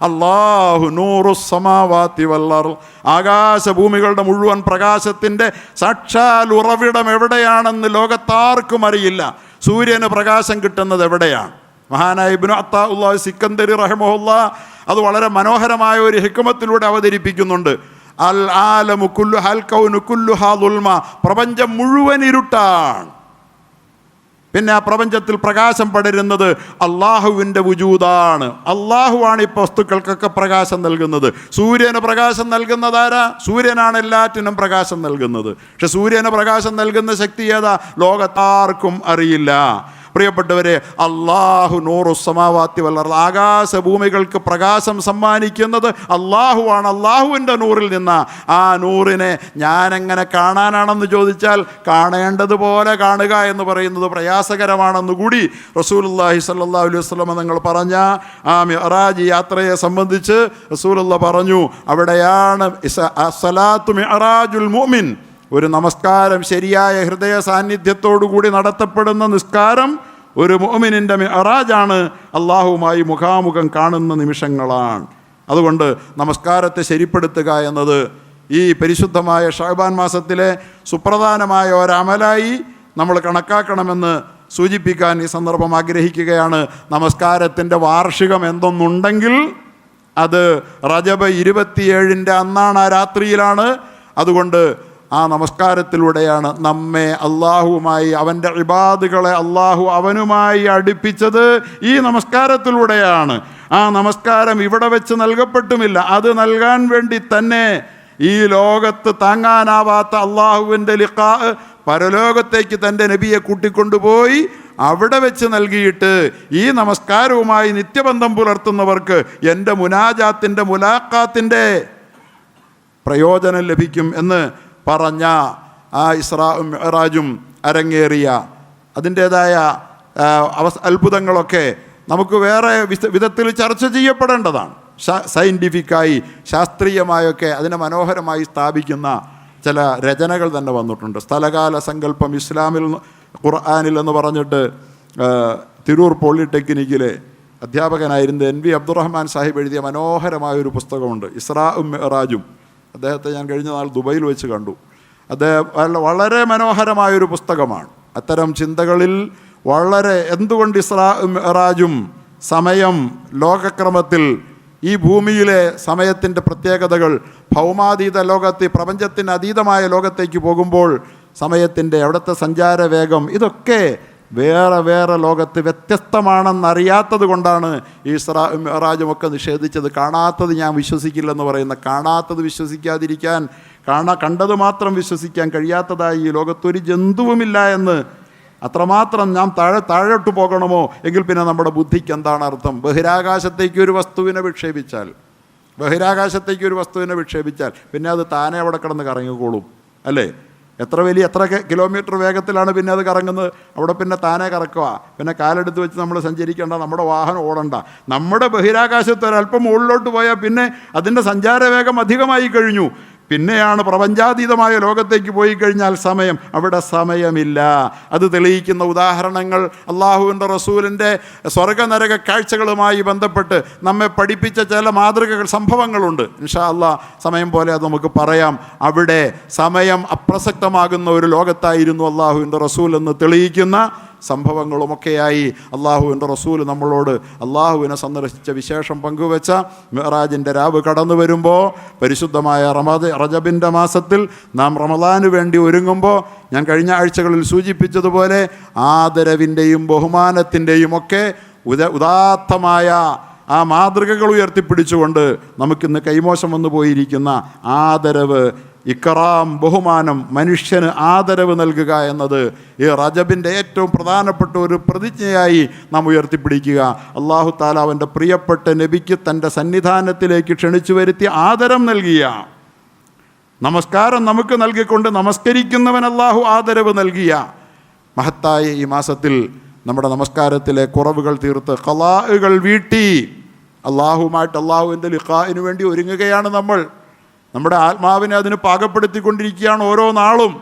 അല്ലാഹു നൂറുസ് സമാവാതി വൽ അർള്. ആകാശഭൂമികളുടെ മുഴുവൻ പ്രകാശത്തിൻ്റെ സാക്ഷാൽ ഉറവിടം എവിടെയാണെന്ന് ലോകത്താർക്കും അറിയില്ല. സൂര്യന് പ്രകാശം കിട്ടുന്നത് എവിടെയാണ്? മഹാനായ ഇബ്നു അത്താഉല്ലാഹി സിക്കന്ദരി റഹിമഹുല്ലാഹ് അത് വളരെ മനോഹരമായ ഒരു ഹിക്മത്തിലൂടെ അവതരിപ്പിക്കുന്നുണ്ട്. അൽ ആലമു കുല്ലു ഹൽ കൗനു കുല്ലുഹാ ദുൽമ. പ്രപഞ്ചം മുഴുവൻ ഇരുട്ടാണ്. പിന്നെ ആ പ്രപഞ്ചത്തിൽ പ്രകാശം പടരുന്നത് അള്ളാഹുവിൻ്റെ വുജൂദാണ്. അള്ളാഹുവാണ് ഈ വസ്തുക്കൾക്കൊക്കെ പ്രകാശം നൽകുന്നത്. സൂര്യന് പ്രകാശം നൽകുന്നതാരാ? സൂര്യനാണ് എല്ലാറ്റിനും പ്രകാശം നൽകുന്നത്. പക്ഷെ സൂര്യന് പ്രകാശം നൽകുന്ന ശക്തി ഏതാ? ലോകത്താർക്കും അറിയില്ല. പ്രിയപ്പെട്ടവരെ, അല്ലാഹു നൂറുസ് സമാവാതി വൽ അർള്. ആകാശഭൂമികൾക്ക് പ്രകാശം സമ്മാനിക്കുന്നത് അള്ളാഹുവാണ്. അള്ളാഹുവിൻ്റെ നൂറിൽ നിന്ന് ആ നൂറിനെ ഞാനെങ്ങനെ കാണാനാണെന്ന് ചോദിച്ചാൽ കാണേണ്ടതുപോലെ കാണുക എന്ന് പറയുന്നത് പ്രയാസകരമാണെന്ന് കൂടി റസൂലുള്ളാഹി സ്വല്ലല്ലാഹു അലൈഹി വസല്ലം നിങ്ങൾ പറഞ്ഞ ആ മിഅ്റാജ് യാത്രയെ സംബന്ധിച്ച് റസൂലുള്ള പറഞ്ഞു, അവിടെയാണ് സ്വലാത്തു മിഅ്റാജുൽ മുഅ്മിൻ. ഒരു നമസ്കാരം ശരിയായ ഹൃദയ സാന്നിധ്യത്തോടു കൂടി നടത്തപ്പെടുന്ന നിസ്കാരം ഒരു മുഅ്മിനിൻ്റെ മിഅ്റാജാണ്. അള്ളാഹുവുമായി മുഖാമുഖം കാണുന്ന നിമിഷങ്ങളാണ്. അതുകൊണ്ട് നമസ്കാരത്തെ ശരിപ്പെടുത്തുക എന്നത് ഈ പരിശുദ്ധമായ ശഅബാൻ മാസത്തിലെ സുപ്രധാനമായ ഒരമലായി നമ്മൾ കണക്കാക്കണമെന്ന് സൂചിപ്പിക്കാൻ ഈ സന്ദർഭം ആഗ്രഹിക്കുകയാണ്. നമസ്കാരത്തിൻ്റെ വാർഷികം എന്തൊന്നുണ്ടെങ്കിൽ അത് റജബ് 27 അന്നാണ്, ആ രാത്രിയിലാണ്. അതുകൊണ്ട് ആ നമസ്കാരത്തിലൂടെയാണ് നമ്മെ അള്ളാഹുവുമായി, അവൻ്റെ ഇബാദുകളെ അള്ളാഹു അവനുമായി അടുപ്പിച്ചത് ഈ നമസ്കാരത്തിലൂടെയാണ്. ആ നമസ്കാരം ഇവിടെ വെച്ച് നൽകപ്പെട്ടുമില്ല. അത് നൽകാൻ വേണ്ടി തന്നെ ഈ ലോകത്ത് താങ്ങാനാവാത്ത അള്ളാഹുവിൻ്റെ ലിഖാ പരലോകത്തേക്ക് തൻ്റെ നബിയെ കൂട്ടിക്കൊണ്ടുപോയി അവിടെ വെച്ച് നൽകിയിട്ട് ഈ നമസ്കാരവുമായി നിത്യബന്ധം പുലർത്തുന്നവർക്ക് എൻ്റെ മുനാജാത്തിൻ്റെ മുലാഖാത്തിൻ്റെ പ്രയോജനം ലഭിക്കും എന്ന് പറഞ്ഞ ആ ഇസ്രാഉം മിഅ്റാജും അരങ്ങേറിയ അതിൻ്റേതായ അത്ഭുതങ്ങളൊക്കെ നമുക്ക് വേറെ വിധത്തിൽ ചർച്ച ചെയ്യപ്പെടേണ്ടതാണ്. സയൻറ്റിഫിക്കായി ശാസ്ത്രീയമായൊക്കെ അതിനെ മനോഹരമായി സ്ഥാപിക്കുന്ന ചില രചനകൾ തന്നെ വന്നിട്ടുണ്ട്. സ്ഥലകാല സങ്കല്പം ഇസ്ലാമിൽ ഖുർആനിൽ എന്ന് പറഞ്ഞിട്ട് തിരൂർ പോളിടെക്നിക്കിലെ അധ്യാപകനായിരുന്ന NV അബ്ദുറഹ്മാൻ സാഹിബ് എഴുതിയ മനോഹരമായൊരു പുസ്തകമുണ്ട്, ഇസ്രാഉം മിഅ്റാജും. അദ്ദേഹത്തെ ഞാൻ കഴിഞ്ഞ നാൾ ദുബൈയിൽ വെച്ച് കണ്ടു. അദ്ദേഹം വളരെ മനോഹരമായൊരു പുസ്തകമാണ്. അത്തരം ചിന്തകളിൽ വളരെ എന്തുകൊണ്ട് ഇസ്രാഉം മിഅ്റാജും സമയം ലോകക്രമത്തിൽ ഈ ഭൂമിയിലെ സമയത്തിൻ്റെ പ്രത്യേകതകൾ ഭൗമാതീത ലോകത്ത് പ്രപഞ്ചത്തിന് അതീതമായ ലോകത്തേക്ക് പോകുമ്പോൾ സമയത്തിൻ്റെ അവിടുത്തെ സഞ്ചാര വേഗം ഇതൊക്കെ വേറെ വേറെ ലോകത്ത് വ്യത്യസ്തമാണെന്നറിയാത്തത് കൊണ്ടാണ് ഈ ഇസ്രാഉം മിഅ്റാജുമൊക്കെ നിഷേധിച്ചത്. കാണാത്തത് ഞാൻ വിശ്വസിക്കില്ലെന്ന് പറയുന്ന, കാണാത്തത് വിശ്വസിക്കാതിരിക്കാൻ, കണ്ടത് മാത്രം വിശ്വസിക്കാൻ കഴിയാത്തതായി ഈ ലോകത്തൊരു ജന്തുവുമില്ല എന്ന് അത്രമാത്രം നാം താഴോട്ട് പോകണമോ? എങ്കിൽ പിന്നെ നമ്മുടെ ബുദ്ധിക്ക് എന്താണ് അർത്ഥം? ബഹിരാകാശത്തേക്ക് ഒരു വസ്തുവിനെ വിക്ഷേപിച്ചാൽ പിന്നെ അത് താനെ അവിടെ കിടന്ന് കറങ്ങിക്കോളും, അല്ലേ? എത്ര കിലോമീറ്റർ വേഗത്തിലാണ് പിന്നെ അത് കറങ്ങുന്നത്? അവിടെ പിന്നെ താനെ കറക്കുക. പിന്നെ കാലെടുത്ത് വെച്ച് നമ്മൾ സഞ്ചരിക്കേണ്ട, നമ്മുടെ വാഹനം ഓടണ്ട. നമ്മുടെ ബഹിരാകാശത്ത് ഒരല്പം മുകളിലോട്ട് പോയാൽ പിന്നെ അതിൻ്റെ സഞ്ചാരവേഗം അധികമായി കഴിഞ്ഞു. പിന്നെയാണ് പ്രപഞ്ചാതീതമായ ലോകത്തേക്ക് പോയി കഴിഞ്ഞാൽ സമയം, അവിടെ സമയമില്ല. അത് തെളിയിക്കുന്ന ഉദാഹരണങ്ങൾ അള്ളാഹുവിൻ്റെ റസൂലിൻ്റെ സ്വർഗനരക കാഴ്ചകളുമായി ബന്ധപ്പെട്ട് നമ്മെ പഠിപ്പിച്ച ചില മാതൃകകൾ, സംഭവങ്ങളുണ്ട്. ഇൻഷാ അല്ലാഹ് സമയം പോലെ അത് നമുക്ക് പറയാം. അവിടെ സമയം അപ്രസക്തമാകുന്ന ഒരു ലോകത്തായിരുന്നു അള്ളാഹുവിൻ്റെ റസൂൽ എന്ന് തെളിയിക്കുന്ന സംഭവങ്ങളുമൊക്കെയായി അള്ളാഹുവിൻ്റെ റസൂൽ നമ്മളോട് അള്ളാഹുവിനെ സന്ദർശിച്ച വിശേഷം പങ്കുവെച്ച മിഅ്റാജിൻ്റെ രാവ് കടന്നു വരുമ്പോൾ, പരിശുദ്ധമായ റജബിൻ്റെ മാസത്തിൽ നാം റമളാന് വേണ്ടി ഒരുങ്ങുമ്പോൾ ഞാൻ കഴിഞ്ഞ ആഴ്ചകളിൽ സൂചിപ്പിച്ചതുപോലെ ആദരവിൻ്റെയും ബഹുമാനത്തിൻ്റെയും ഒക്കെ ഉദാത്തമായ ആ മാതൃകകൾ ഉയർത്തിപ്പിടിച്ചുകൊണ്ട് നമുക്കിന്ന് കൈമോശം വന്നു പോയിരിക്കുന്ന ആദരവ്, ഇക്റാം, ബഹുമാനം, മനുഷ്യന് ആദരവ് നൽകുക എന്നത് ഈ റജബിൻ്റെ ഏറ്റവും പ്രധാനപ്പെട്ട ഒരു പ്രതിജ്ഞയായി നാം ഉയർത്തിപ്പിടിക്കുക. അല്ലാഹു തആല അവൻ്റെ പ്രിയപ്പെട്ട നബിക്ക് തൻ്റെ സന്നിധാനത്തിലേക്ക് ക്ഷണിച്ചു വരുത്തി ആദരം നൽകിയ, നമസ്കാരം നമുക്ക് നൽകിക്കൊണ്ട് നമസ്കരിക്കുന്നവൻ അല്ലാഹു ആദരവ് നൽകിയ മഹത്തായ ഈ മാസത്തിൽ നമ്മുടെ നമസ്കാരത്തിലെ കുറവുകൾ തീർത്ത് ഖളാഉകൾ വീട്ടി അള്ളാഹുമായിട്ട് അള്ളാഹുവിൻ്റെ ലിഖാഇന് വേണ്ടി ഒരുങ്ങുകയാണ് നമ്മൾ. നമ്മുടെ ആത്മാവിനെ അതിന് പാകപ്പെടുത്തിക്കൊണ്ടിരിക്കുകയാണ് ഓരോ നാളും.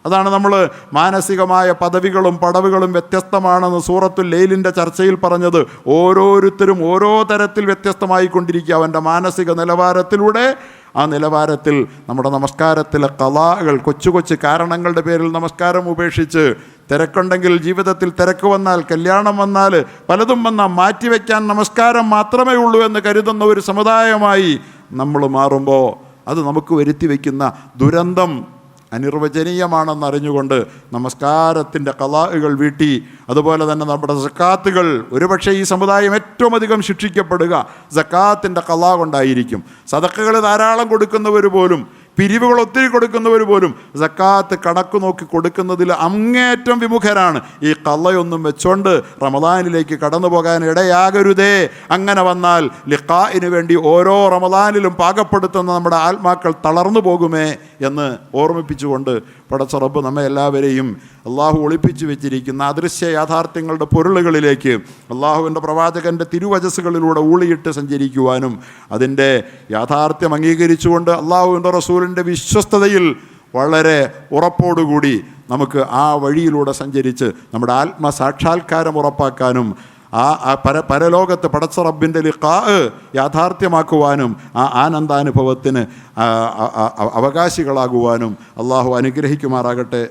അതാണ് നമ്മൾ മാനസികമായ പദവികളും പടവുകളും വ്യത്യസ്തമാണെന്ന് സൂറത്തുൽ ലൈലിൻ്റെ ചർച്ചയിൽ പറഞ്ഞത്. ഓരോരുത്തരും ഓരോ തരത്തിൽ വ്യത്യസ്തമായി കൊണ്ടിരിക്കുക അവൻ്റെ മാനസിക നിലവാരത്തിലൂടെ. ആ നിലവാരത്തിൽ നമ്മുടെ നമസ്കാരത്തിലെ ഖളാകൾ, കൊച്ചു കൊച്ചു കാരണങ്ങളുടെ പേരിൽ നമസ്കാരം ഉപേക്ഷിച്ച്, തിരക്കുണ്ടെങ്കിൽ ജീവിതത്തിൽ തിരക്ക് വന്നാൽ, കല്യാണം വന്നാൽ, പലതും വന്നാൽ മാറ്റിവെക്കാൻ നമസ്കാരം മാത്രമേ ഉള്ളൂ എന്ന് കരുതുന്ന ഒരു സമുദായമായി നമ്മൾ മാറുമ്പോൾ അത് നമുക്ക് വരുത്തി വയ്ക്കുന്ന ദുരന്തം അനിർവചനീയമാണെന്നറിഞ്ഞുകൊണ്ട് നമസ്കാരത്തിൻ്റെ ഖളാകൾ വീട്ടി, അതുപോലെ തന്നെ നമ്മുടെ സക്കാത്തുകൾ, ഒരുപക്ഷെ ഈ സമുദായം ഏറ്റവും അധികം ശിക്ഷിക്കപ്പെടുക സക്കാത്തിൻ്റെ ഖളാ കൊണ്ടായിരിക്കും. സദഖകൾ ധാരാളം കൊടുക്കുന്നവർ പോലും, പിരിവുകൾ ഒത്തിരി കൊടുക്കുന്നവർ പോലും സക്കാത്ത് കണക്ക് നോക്കി കൊടുക്കുന്നതിൽ അങ്ങേയറ്റം വിമുഖരാണ്. ഈ ഖളയൊന്നും വെച്ചോണ്ട് റമദാനിലേക്ക് കടന്നു പോകാൻ ഇടയാകരുതേ. അങ്ങനെ വന്നാൽ ലിഖാഇന് വേണ്ടി ഓരോ റമദാനിലും പാകപ്പെടുത്തുന്ന നമ്മുടെ ആത്മാക്കൾ തളർന്നു പോകുമേ എന്ന് ഓർമ്മിപ്പിച്ചുകൊണ്ട് പടച്ച റബ്ബ് നമ്മെ എല്ലാവരെയും അള്ളാഹു ഒളിപ്പിച്ചു വെച്ചിരിക്കുന്ന അദൃശ്യ യാഥാർത്ഥ്യങ്ങളുടെ പൊരുളുകളിലേക്ക് അള്ളാഹുവിൻ്റെ പ്രവാചകൻ്റെ തിരുവചസ്സുകളിലൂടെ ഊളിയിട്ട് സഞ്ചരിക്കുവാനും അതിൻ്റെ യാഥാർത്ഥ്യം അംഗീകരിച്ചുകൊണ്ട് അള്ളാഹുവിൻ്റെ റസൂലിൻ്റെ വിശ്വസ്തതയിൽ വളരെ ഉറപ്പോടുകൂടി നമുക്ക് ആ വഴിയിലൂടെ സഞ്ചരിച്ച് നമ്മുടെ ആത്മസാക്ഷാത്കാരം ഉറപ്പാക്കാനും പരലോകത്ത് പടച്ച റബ്ബിൻ്റെ ലിഖാ യാഥാർത്ഥ്യമാക്കുവാനും ആ ആനന്ദാനുഭവത്തിന് അവകാശികളാകുവാനും അള്ളാഹു അനുഗ്രഹിക്കുമാറാകട്ടെ.